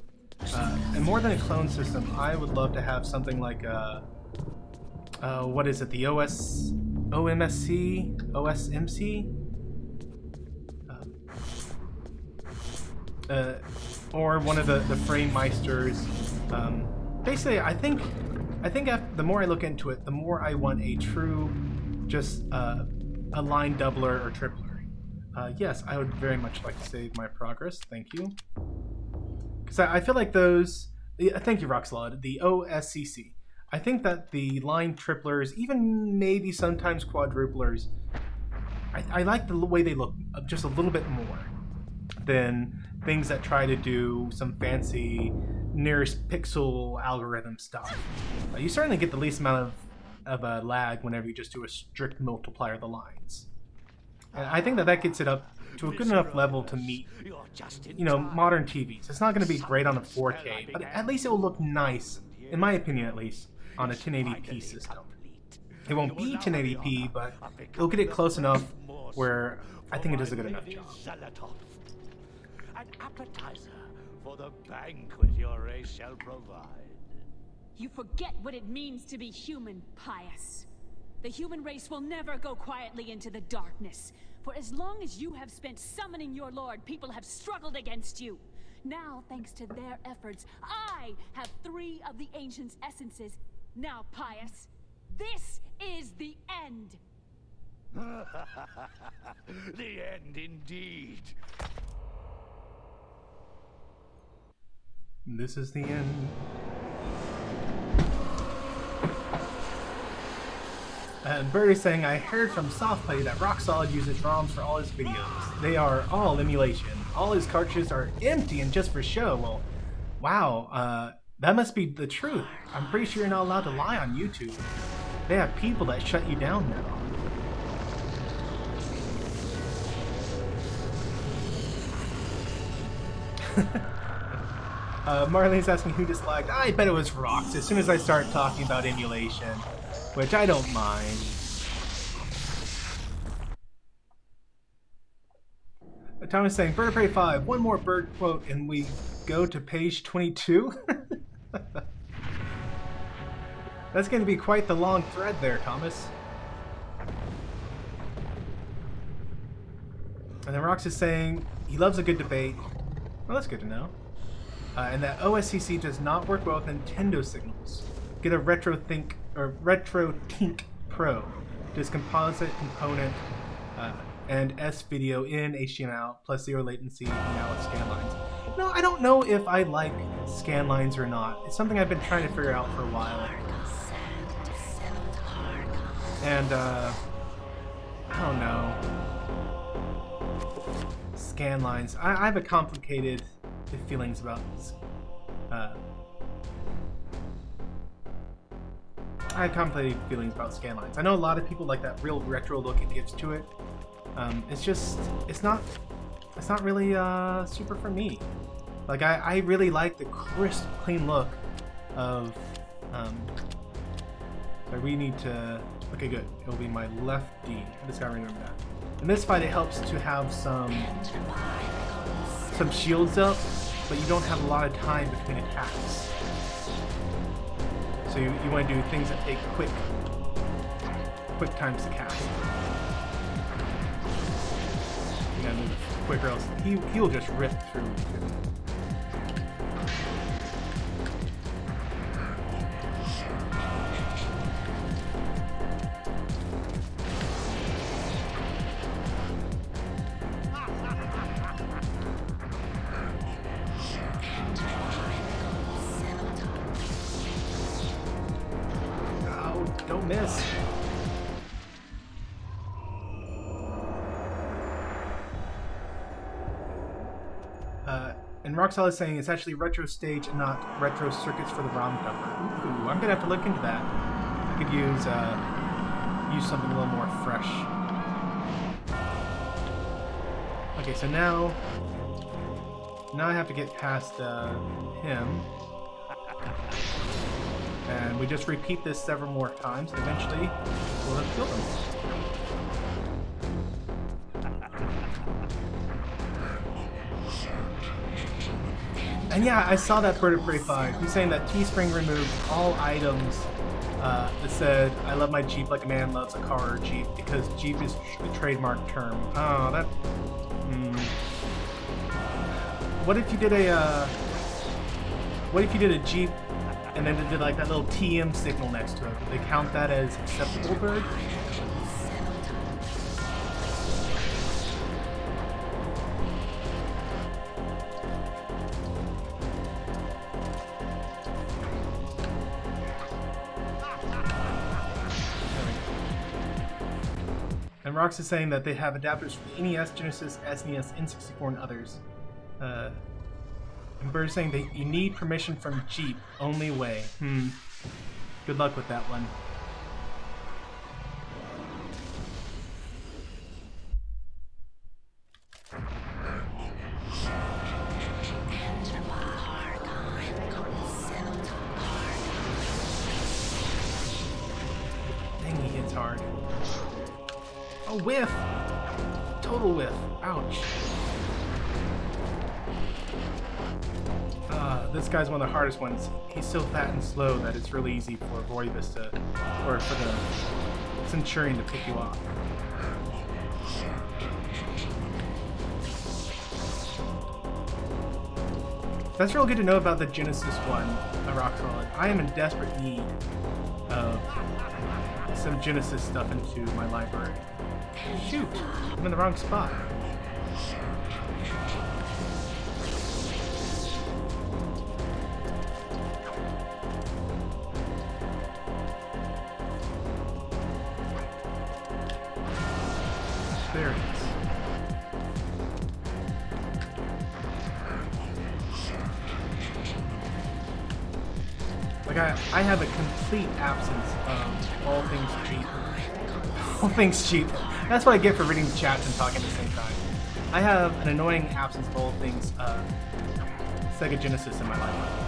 And more than a clone system, I would love to have something like what is it? The OMSC? or one of the Frame Meisters. Basically, I think I think the more I look into it, the more I want a true, just a line doubler or tripler. Yes, I would very much like to save my progress. Thank you. Because I feel like those... Thank you, Roxlord. The OSCC. I think that the line triplers, even maybe sometimes quadruplers, I like the way they look just a little bit more than things that try to do some fancy nearest pixel algorithm stuff. You certainly get the least amount of lag whenever you just do a strict multiplier of the lines. And I think that gets it up to a good enough level to meet, you know, modern TVs. It's not going to be great on a 4K, but at least it will look nice, in my opinion at least, on a 1080p system. It won't be 1080p, but it'll get it close enough where I think it does a good enough job. An appetizer for the banquet your race shall provide. You forget what it means to be human, Pious. The human race will never go quietly into the darkness. For as long as you have spent summoning your lord, people have struggled against you. Now, thanks to their efforts, I have 3 of the Ancient's essences. Now, Pious, this is the end. The end indeed. This is the end. And Birdie's saying, I heard from Softplay that Rocksolid uses ROMs for all his videos. They are all emulation. All his cartridges are empty and just for show. Well, wow, that must be the truth. I'm pretty sure you're not allowed to lie on YouTube. They have people that shut you down now. Marlene's asking who disliked. I bet it was Rox as soon as I start talking about emulation, which I don't mind. Tom is saying, Bird of Prey 5, one more bird quote and we go to page 22? That's going to be quite the long thread there, Thomas. And then Rox is saying he loves a good debate. Well, that's good to know. And that OSCC does not work well with Nintendo signals. Get a RetroTink Pro. Does composite component and S video in HDMI out plus 0 latency now with scan lines. No, I don't know if I like scan lines or not. It's something I've been trying to figure out for a while. And I don't know. Scan lines. I have a complicated feelings about I have complicated feelings about scan lines. I know a lot of people like that real retro look it gives to it. It's not really super for me. Like I really like the crisp, clean look of so we need to okay good. It'll be my left D. I just gotta remember that. In this fight it helps to have some shields up, but you don't have a lot of time between attacks. So you want to do things that take quick times to cast. You gotta move quick or else he'll just rip through. Don't miss. And Roxal is saying it's actually retro stage and not retro circuits for the ROM cover. Ooh, I'm gonna have to look into that. I could use something a little more fresh. Okay, so now I have to get past him. And we just repeat this several more times, and eventually we'll have killed him. And yeah, I saw that Bird of Prey 5. He's saying that Teespring removed all items that said, I love my Jeep like a man loves a car or Jeep, because Jeep is a trademark term. Oh, that... What if you did a Jeep and then they did like that little TM signal next to it. They count that as acceptable, Bird? And Rox is saying that they have adapters for the NES, Genesis, SNES, N64, and others. And Bird's saying that you need permission from Jeep. Only way. Good luck with that one. Dang, he hits hard. Oh, whiff! Total whiff. Ouch. This guy's one of the hardest ones. He's so fat and slow that it's really easy for Voidibus to, or for the Centurion to pick you off. That's real good to know about the Genesis one, Rock Solid. I am in desperate need of some Genesis stuff into my library. Shoot! I'm in the wrong spot. There it is. Like I have a complete absence of all things cheap. All things cheap. That's what I get for reading the chats and talking at the same time. I have an annoying absence of all things Sega Genesis in my life.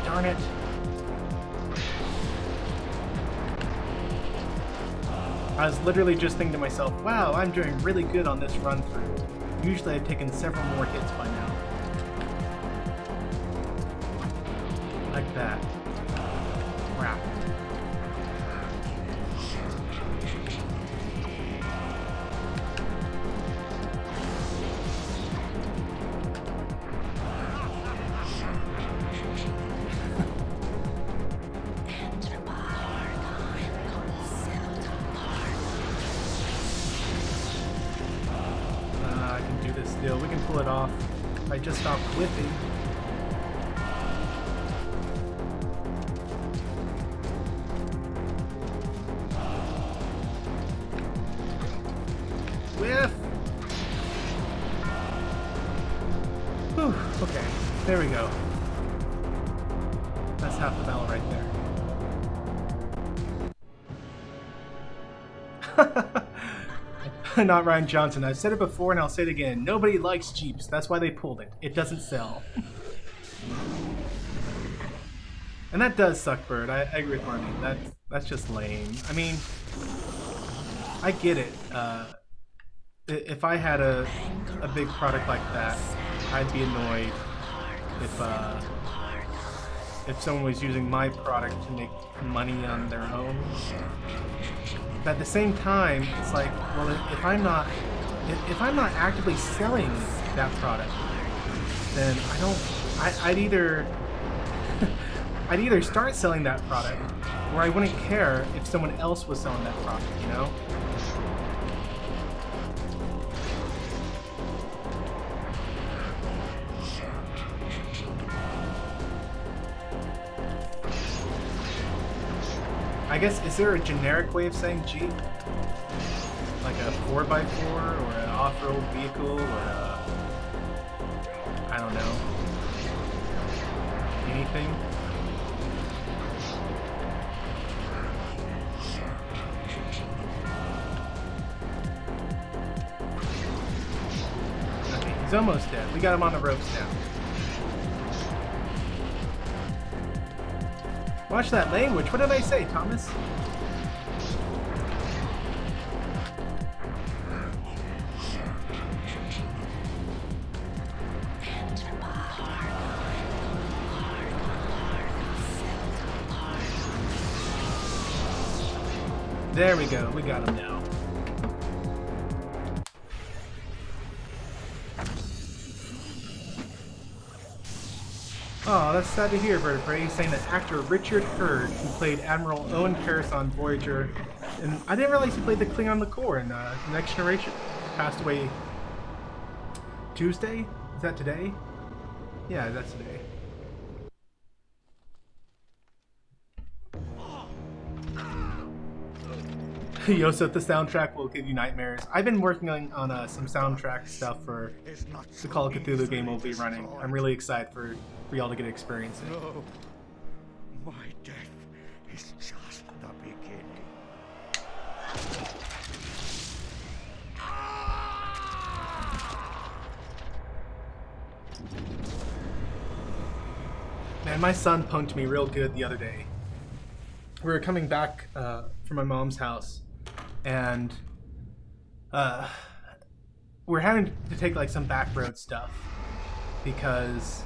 Darn it. I was literally just thinking to myself, wow, I'm doing really good on this run through. Usually I've taken several more hits by now. Like that. Crap. We can pull it off if I just stop whipping. Whiff! Whew, okay, there we go. That's half the battle right there. Not Ryan Johnson. I've said it before and I'll say it again. Nobody likes Jeeps. That's why they pulled it. It doesn't sell. And that does suck, Bird. I agree with Marty. That's just lame. I mean, I get it. If I had a big product like that, I'd be annoyed if someone was using my product to make money on their own. But at the same time, it's like, well, if I'm not actively selling that product, then I'd either start selling that product, or I wouldn't care if someone else was selling that product, you know? I guess, is there a generic way of saying Jeep? Like a 4x4 or an off-road vehicle or a... I don't know. Anything? Okay, he's almost dead. We got him on the ropes now. Watch that language. What did I say, Thomas? There we go. We got him now. Oh, that's sad to hear, Vertebrae, saying that actor Richard Hurd, who played Admiral Owen Paris on Voyager, and I didn't realize he played the Klingon Liqueur in Next Generation, passed away Tuesday? Is that today? Yeah, that's today. Yosef, the soundtrack will give you nightmares. I've been working on some soundtrack stuff for the Call of Cthulhu game we'll be running. I'm really excited for y'all to get to experience it. No. My death is just the beginning. Man, my son punked me real good the other day. We were coming back from my mom's house, and we're having to take like some back road stuff because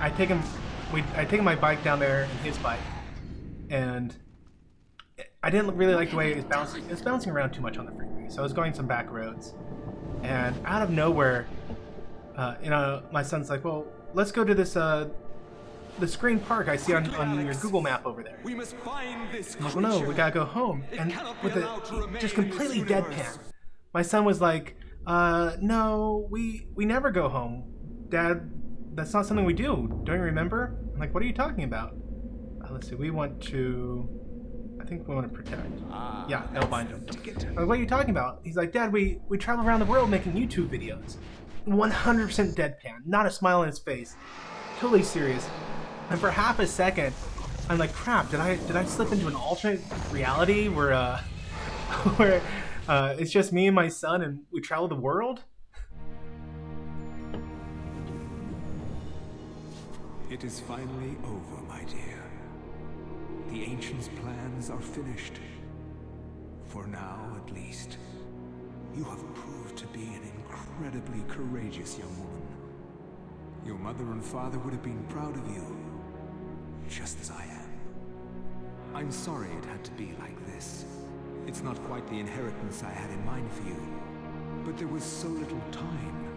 I'd taken my bike down there and his bike, and I didn't really like the way it was bouncing. It was bouncing around too much on the freeway, so I was going some back roads, and out of nowhere, my son's like, "Well, let's go to this the screen park I see on your Google map over there." We must find this I'm like, "Well, no, we gotta go home." And with it just completely deadpan, my son was like, "No, we never go home, Dad. That's not something we do. Don't you remember?" I'm like, "What are you talking about?" Let's see. We want to. I think we want to protect. Yeah, they'll bind him. I'm like, "What are you talking about?" He's like, "Dad, we travel around the world making YouTube videos." 100% deadpan, not a smile on his face, totally serious. And for half a second, I'm like, "Crap! Did I slip into an alternate reality where where it's just me and my son and we travel the world?" It is finally over, my dear. The Ancients' plans are finished. For now, at least. You have proved to be an incredibly courageous young woman. Your mother and father would have been proud of you, just as I am. I'm sorry it had to be like this. It's not quite the inheritance I had in mind for you, but there was so little time,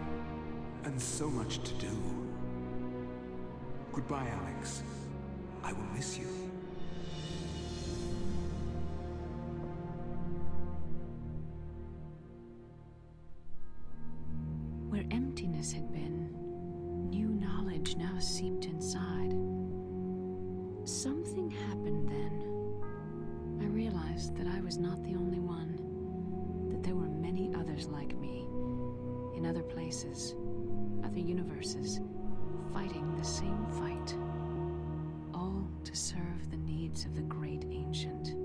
and so much to do. Goodbye, Alex. I will miss you. Where emptiness had been, new knowledge now seeped inside. Something happened then. I realized that I was not the only one, that there were many others like me, in other places, other universes, fighting the same fight, all to serve the needs of the great ancient,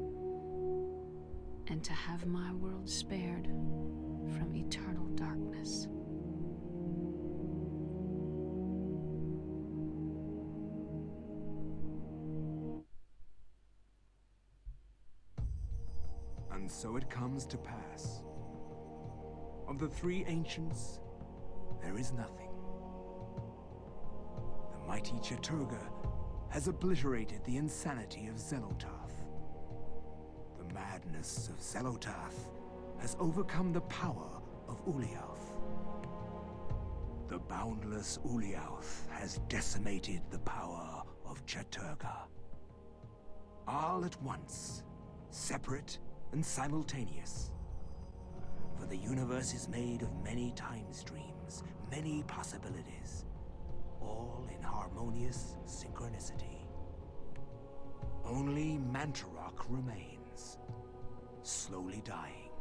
and to have my world spared from eternal darkness. And so it comes to pass. Of the three ancients, there is nothing. The mighty Chaturga has obliterated the insanity of Xenotarth. The madness of Xenotarth has overcome the power of Uliauth. The boundless Uliauth has decimated the power of Chaturga. All at once, separate and simultaneous. For the universe is made of many time streams, many possibilities, all in harmonious synchronicity. Only Mantarok remains, slowly dying.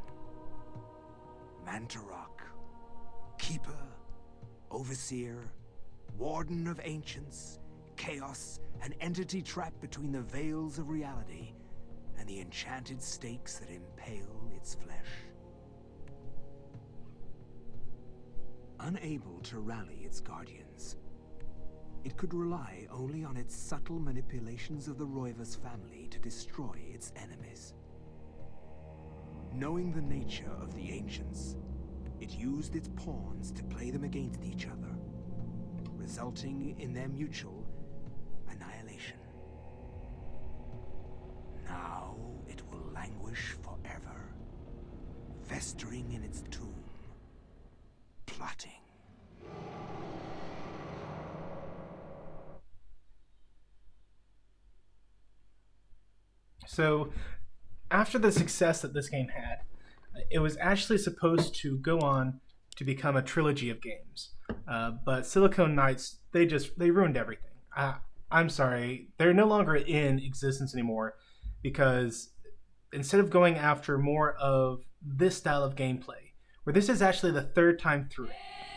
Mantarok, keeper, overseer, warden of ancients, chaos, an entity trapped between the veils of reality and the enchanted stakes that impale its flesh. Unable to rally its guardians, it could rely only on its subtle manipulations of the Roivas family to destroy its enemies. Knowing the nature of the ancients, it used its pawns to play them against each other, resulting in their mutual annihilation. Now it will languish festering in its tomb, plotting. So, after the success that this game had, it was actually supposed to go on to become a trilogy of games. But Silicon Knights, they ruined everything. I'm sorry, they're no longer in existence anymore because instead of going after more of this style of gameplay, where this is actually the third time through,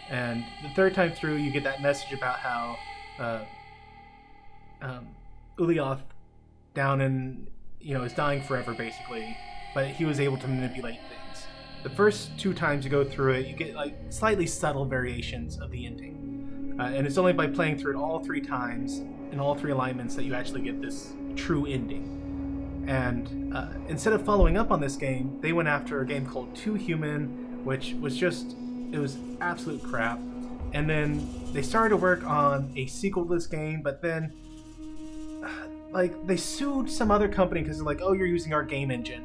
and the third time through you get that message about how Ulioth down in, is dying forever basically, but he was able to manipulate things. The first 2 times you go through it, you get like slightly subtle variations of the ending. And it's only by playing through it all 3 times in all 3 alignments that you actually get this true ending. And instead of following up on this game, they went after a game called Too Human, which was it was absolute crap. And then they started to work on a sequel to this game, but then they sued some other company because they're like, oh, you're using our game engine.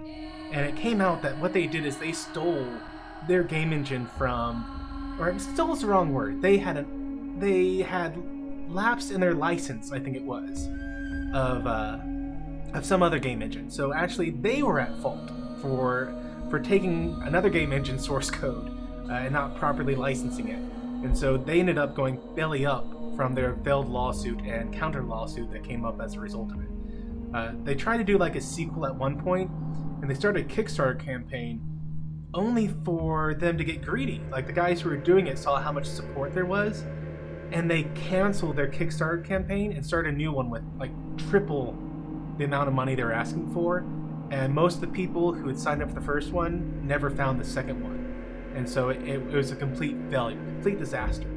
And it came out that what they did is they stole their game engine from, or stole is the wrong word. They had lapsed in their license, I think it was, of some other game engine. So actually, they were at fault for taking another game engine source code and not properly licensing it. And so they ended up going belly up from their failed lawsuit and counter lawsuit that came up as a result of it. They tried to do like a sequel at one point, and they started a Kickstarter campaign only for them to get greedy. Like the guys who were doing it saw how much support there was, and they canceled their Kickstarter campaign and started a new one with like triple the amount of money they were asking for. And most of the people who had signed up for the first one never found the second one. And so it was a complete failure, complete disaster.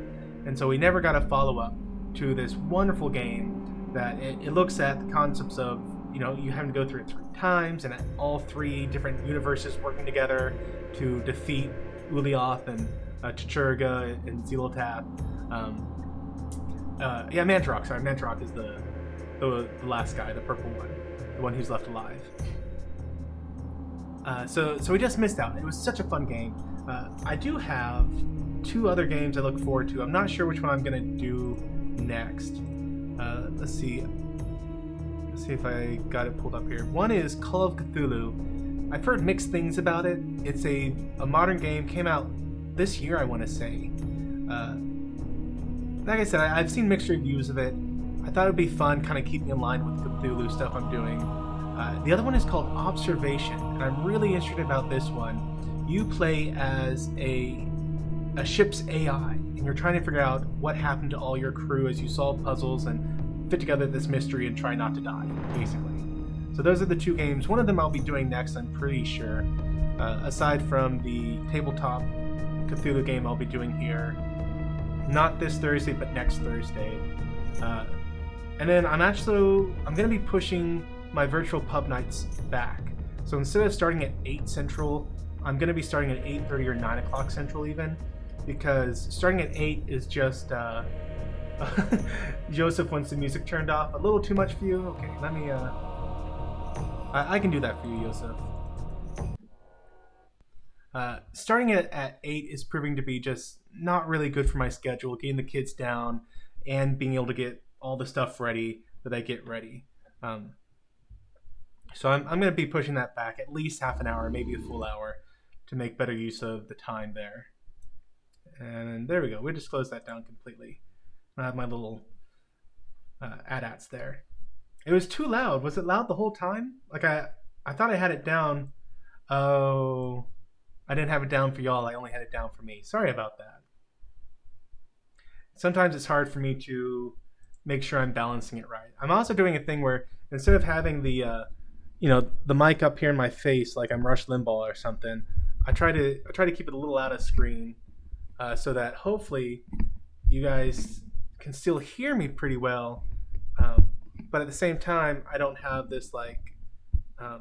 And so we never got a follow-up to this wonderful game that it looks at the concepts of, you having to go through it 3 times and all 3 different universes working together to defeat Ulioth and Chichurga and Zelotath. Mantarok. Sorry, Mantarok is the last guy, the purple one, the one who's left alive. So we just missed out. It was such a fun game. I do have 2 other games I look forward to. I'm not sure which one I'm gonna do next. Let's see. Let's see if I got it pulled up here. One is Call of Cthulhu. I've heard mixed things about it. It's a modern game. Came out this year, I want to say. Like I said, I've seen mixed reviews of it. I thought it would be fun, kind of keeping in line with Cthulhu stuff I'm doing. The other one is called Observation, and I'm really interested about this one. You play as a ship's AI, and you're trying to figure out what happened to all your crew as you solve puzzles and fit together this mystery and try not to die, basically. So those are the 2 games. One of them I'll be doing next, I'm pretty sure. Aside from the tabletop Cthulhu game I'll be doing here. Not this Thursday, but next Thursday. And then I'm going to be pushing my virtual pub nights back. So instead of starting at 8 Central, I'm going to be starting at 8:30 or 9 o'clock Central even. Because starting at 8 is just... Joseph wants the music turned off. A little too much for you? Okay, let me... I can do that for you, Joseph. Starting at 8 is proving to be just not really good for my schedule, getting the kids down and being able to get all the stuff ready that I get ready. So I'm going to be pushing that back at least half an hour, maybe a full hour, to make better use of the time there. And there we go. We just closed that down completely. I have my little AT-ATs there. It was too loud. Was it loud the whole time? Like I thought I had it down. Oh, I didn't have it down for y'all. I only had it down for me. Sorry about that. Sometimes it's hard for me to make sure I'm balancing it right. I'm also doing a thing where instead of having the the mic up here in my face like I'm Rush Limbaugh or something, I try to keep it a little out of screen so that hopefully you guys can still hear me pretty well, but at the same time I don't have this like I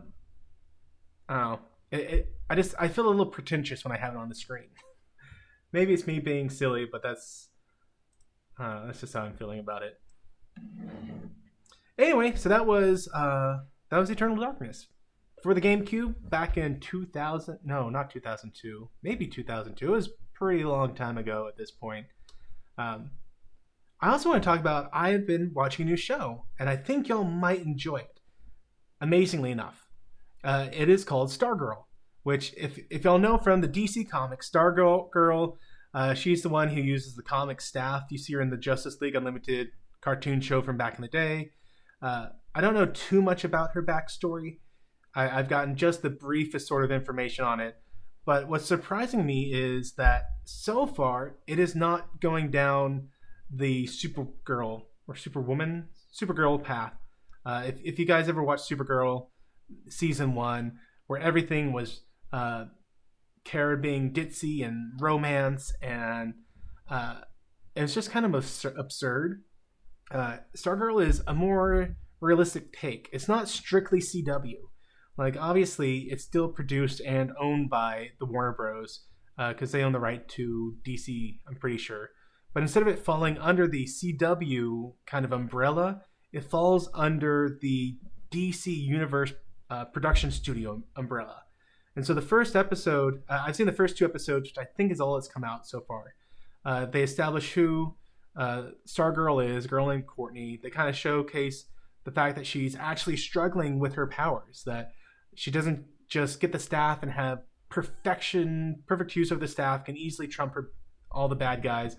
don't know. I feel a little pretentious when I have it on the screen. Maybe it's me being silly, but that's just how I'm feeling about it. Anyway, so that was Eternal Darkness. for the GameCube back in 2000. No, not 2002. Maybe 2002. It was a pretty long time ago at this point. I also want to talk about, I have been watching a new show, and I think y'all might enjoy it. Amazingly enough. It is called Stargirl, which if y'all know from the DC comics, Stargirl, she's the one who uses the comic staff. You see her in the Justice League Unlimited cartoon show from back in the day. I don't know too much about her backstory. I've gotten just the briefest sort of information on it. But what's surprising me is that so far it is not going down the Supergirl or Supergirl path. If you guys ever watched Supergirl season 1, where everything was Kara being ditzy and romance, and it was just kind of absurd. Stargirl is a more realistic take. It's not strictly CW. Like, obviously, it's still produced and owned by the Warner Bros. Because they own the right to DC, I'm pretty sure. But instead of it falling under the CW kind of umbrella, it falls under the DC Universe production studio umbrella. And so the first episode, I've seen the first 2 episodes, which I think is all that's come out so far. They establish who Stargirl is, a girl named Courtney. They kind of showcase the fact that she's actually struggling with her powers, that she doesn't just get the staff and have perfect use of the staff, can easily trump all the bad guys.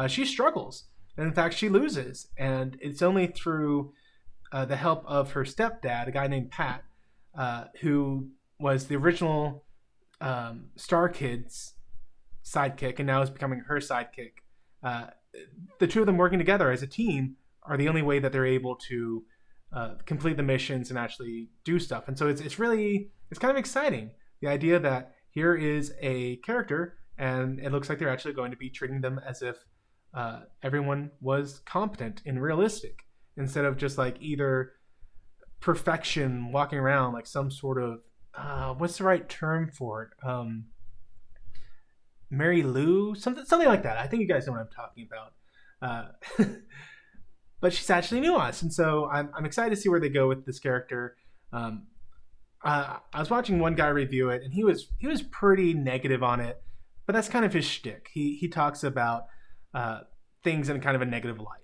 She struggles, and in fact she loses, and it's only through the help of her stepdad, a guy named Pat, who was the original Star Kid's sidekick and now is becoming her sidekick. The two of them working together as a team are the only way that they're able to complete the missions and actually do stuff. And so it's kind of exciting, the idea that here is a character and it looks like they're actually going to be treating them as if everyone was competent and realistic, instead of just like either perfection walking around like some sort of what's the right term for it, Mary Lou, something like that. I think you guys know what I'm talking about. But she's actually nuanced, and so I'm excited to see where they go with this character. I was watching one guy review it, and he was pretty negative on it, but that's kind of his shtick. He talks about things in kind of a negative light.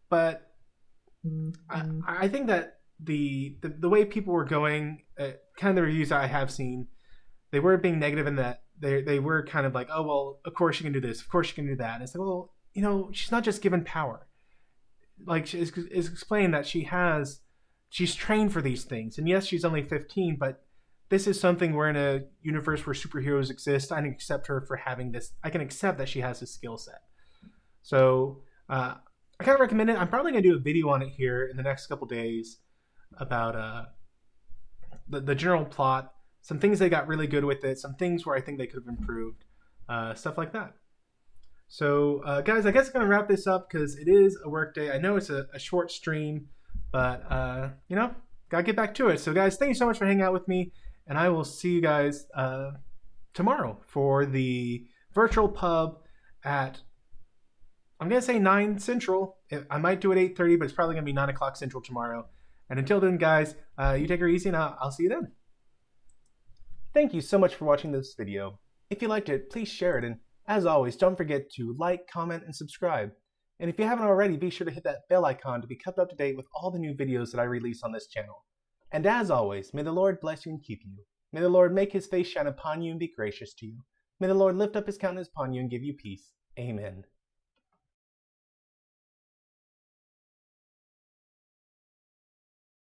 But I think that the way people were going, kind of the reviews I have seen, they were being negative in that they were kind of like, oh, well, of course you can do this, of course you can do that. And it's like, well, she's not just given power. Like, it's explained that she's trained for these things. And yes, she's only 15, but this is something where in a universe where superheroes exist, I can accept her for having this. I can accept that she has this skill set. So I kind of recommend it. I'm probably going to do a video on it here in the next couple days about the general plot, some things they got really good with it, some things where I think they could have improved, stuff like that. So, guys, I guess I'm going to wrap this up because it is a work day. I know it's a short stream, but, got to get back to it. So, guys, thank you so much for hanging out with me, and I will see you guys tomorrow for the virtual pub at, I'm going to say 9 Central. I might do it 8:30, but it's probably going to be 9 o'clock Central tomorrow. And until then, guys, you take her easy, and I'll see you then. Thank you so much for watching this video. If you liked it, please share it, and as always, don't forget to like, comment, and subscribe. And if you haven't already, be sure to hit that bell icon to be kept up to date with all the new videos that I release on this channel. And as always, may the Lord bless you and keep you. May the Lord make his face shine upon you and be gracious to you. May the Lord lift up his countenance upon you and give you peace. Amen.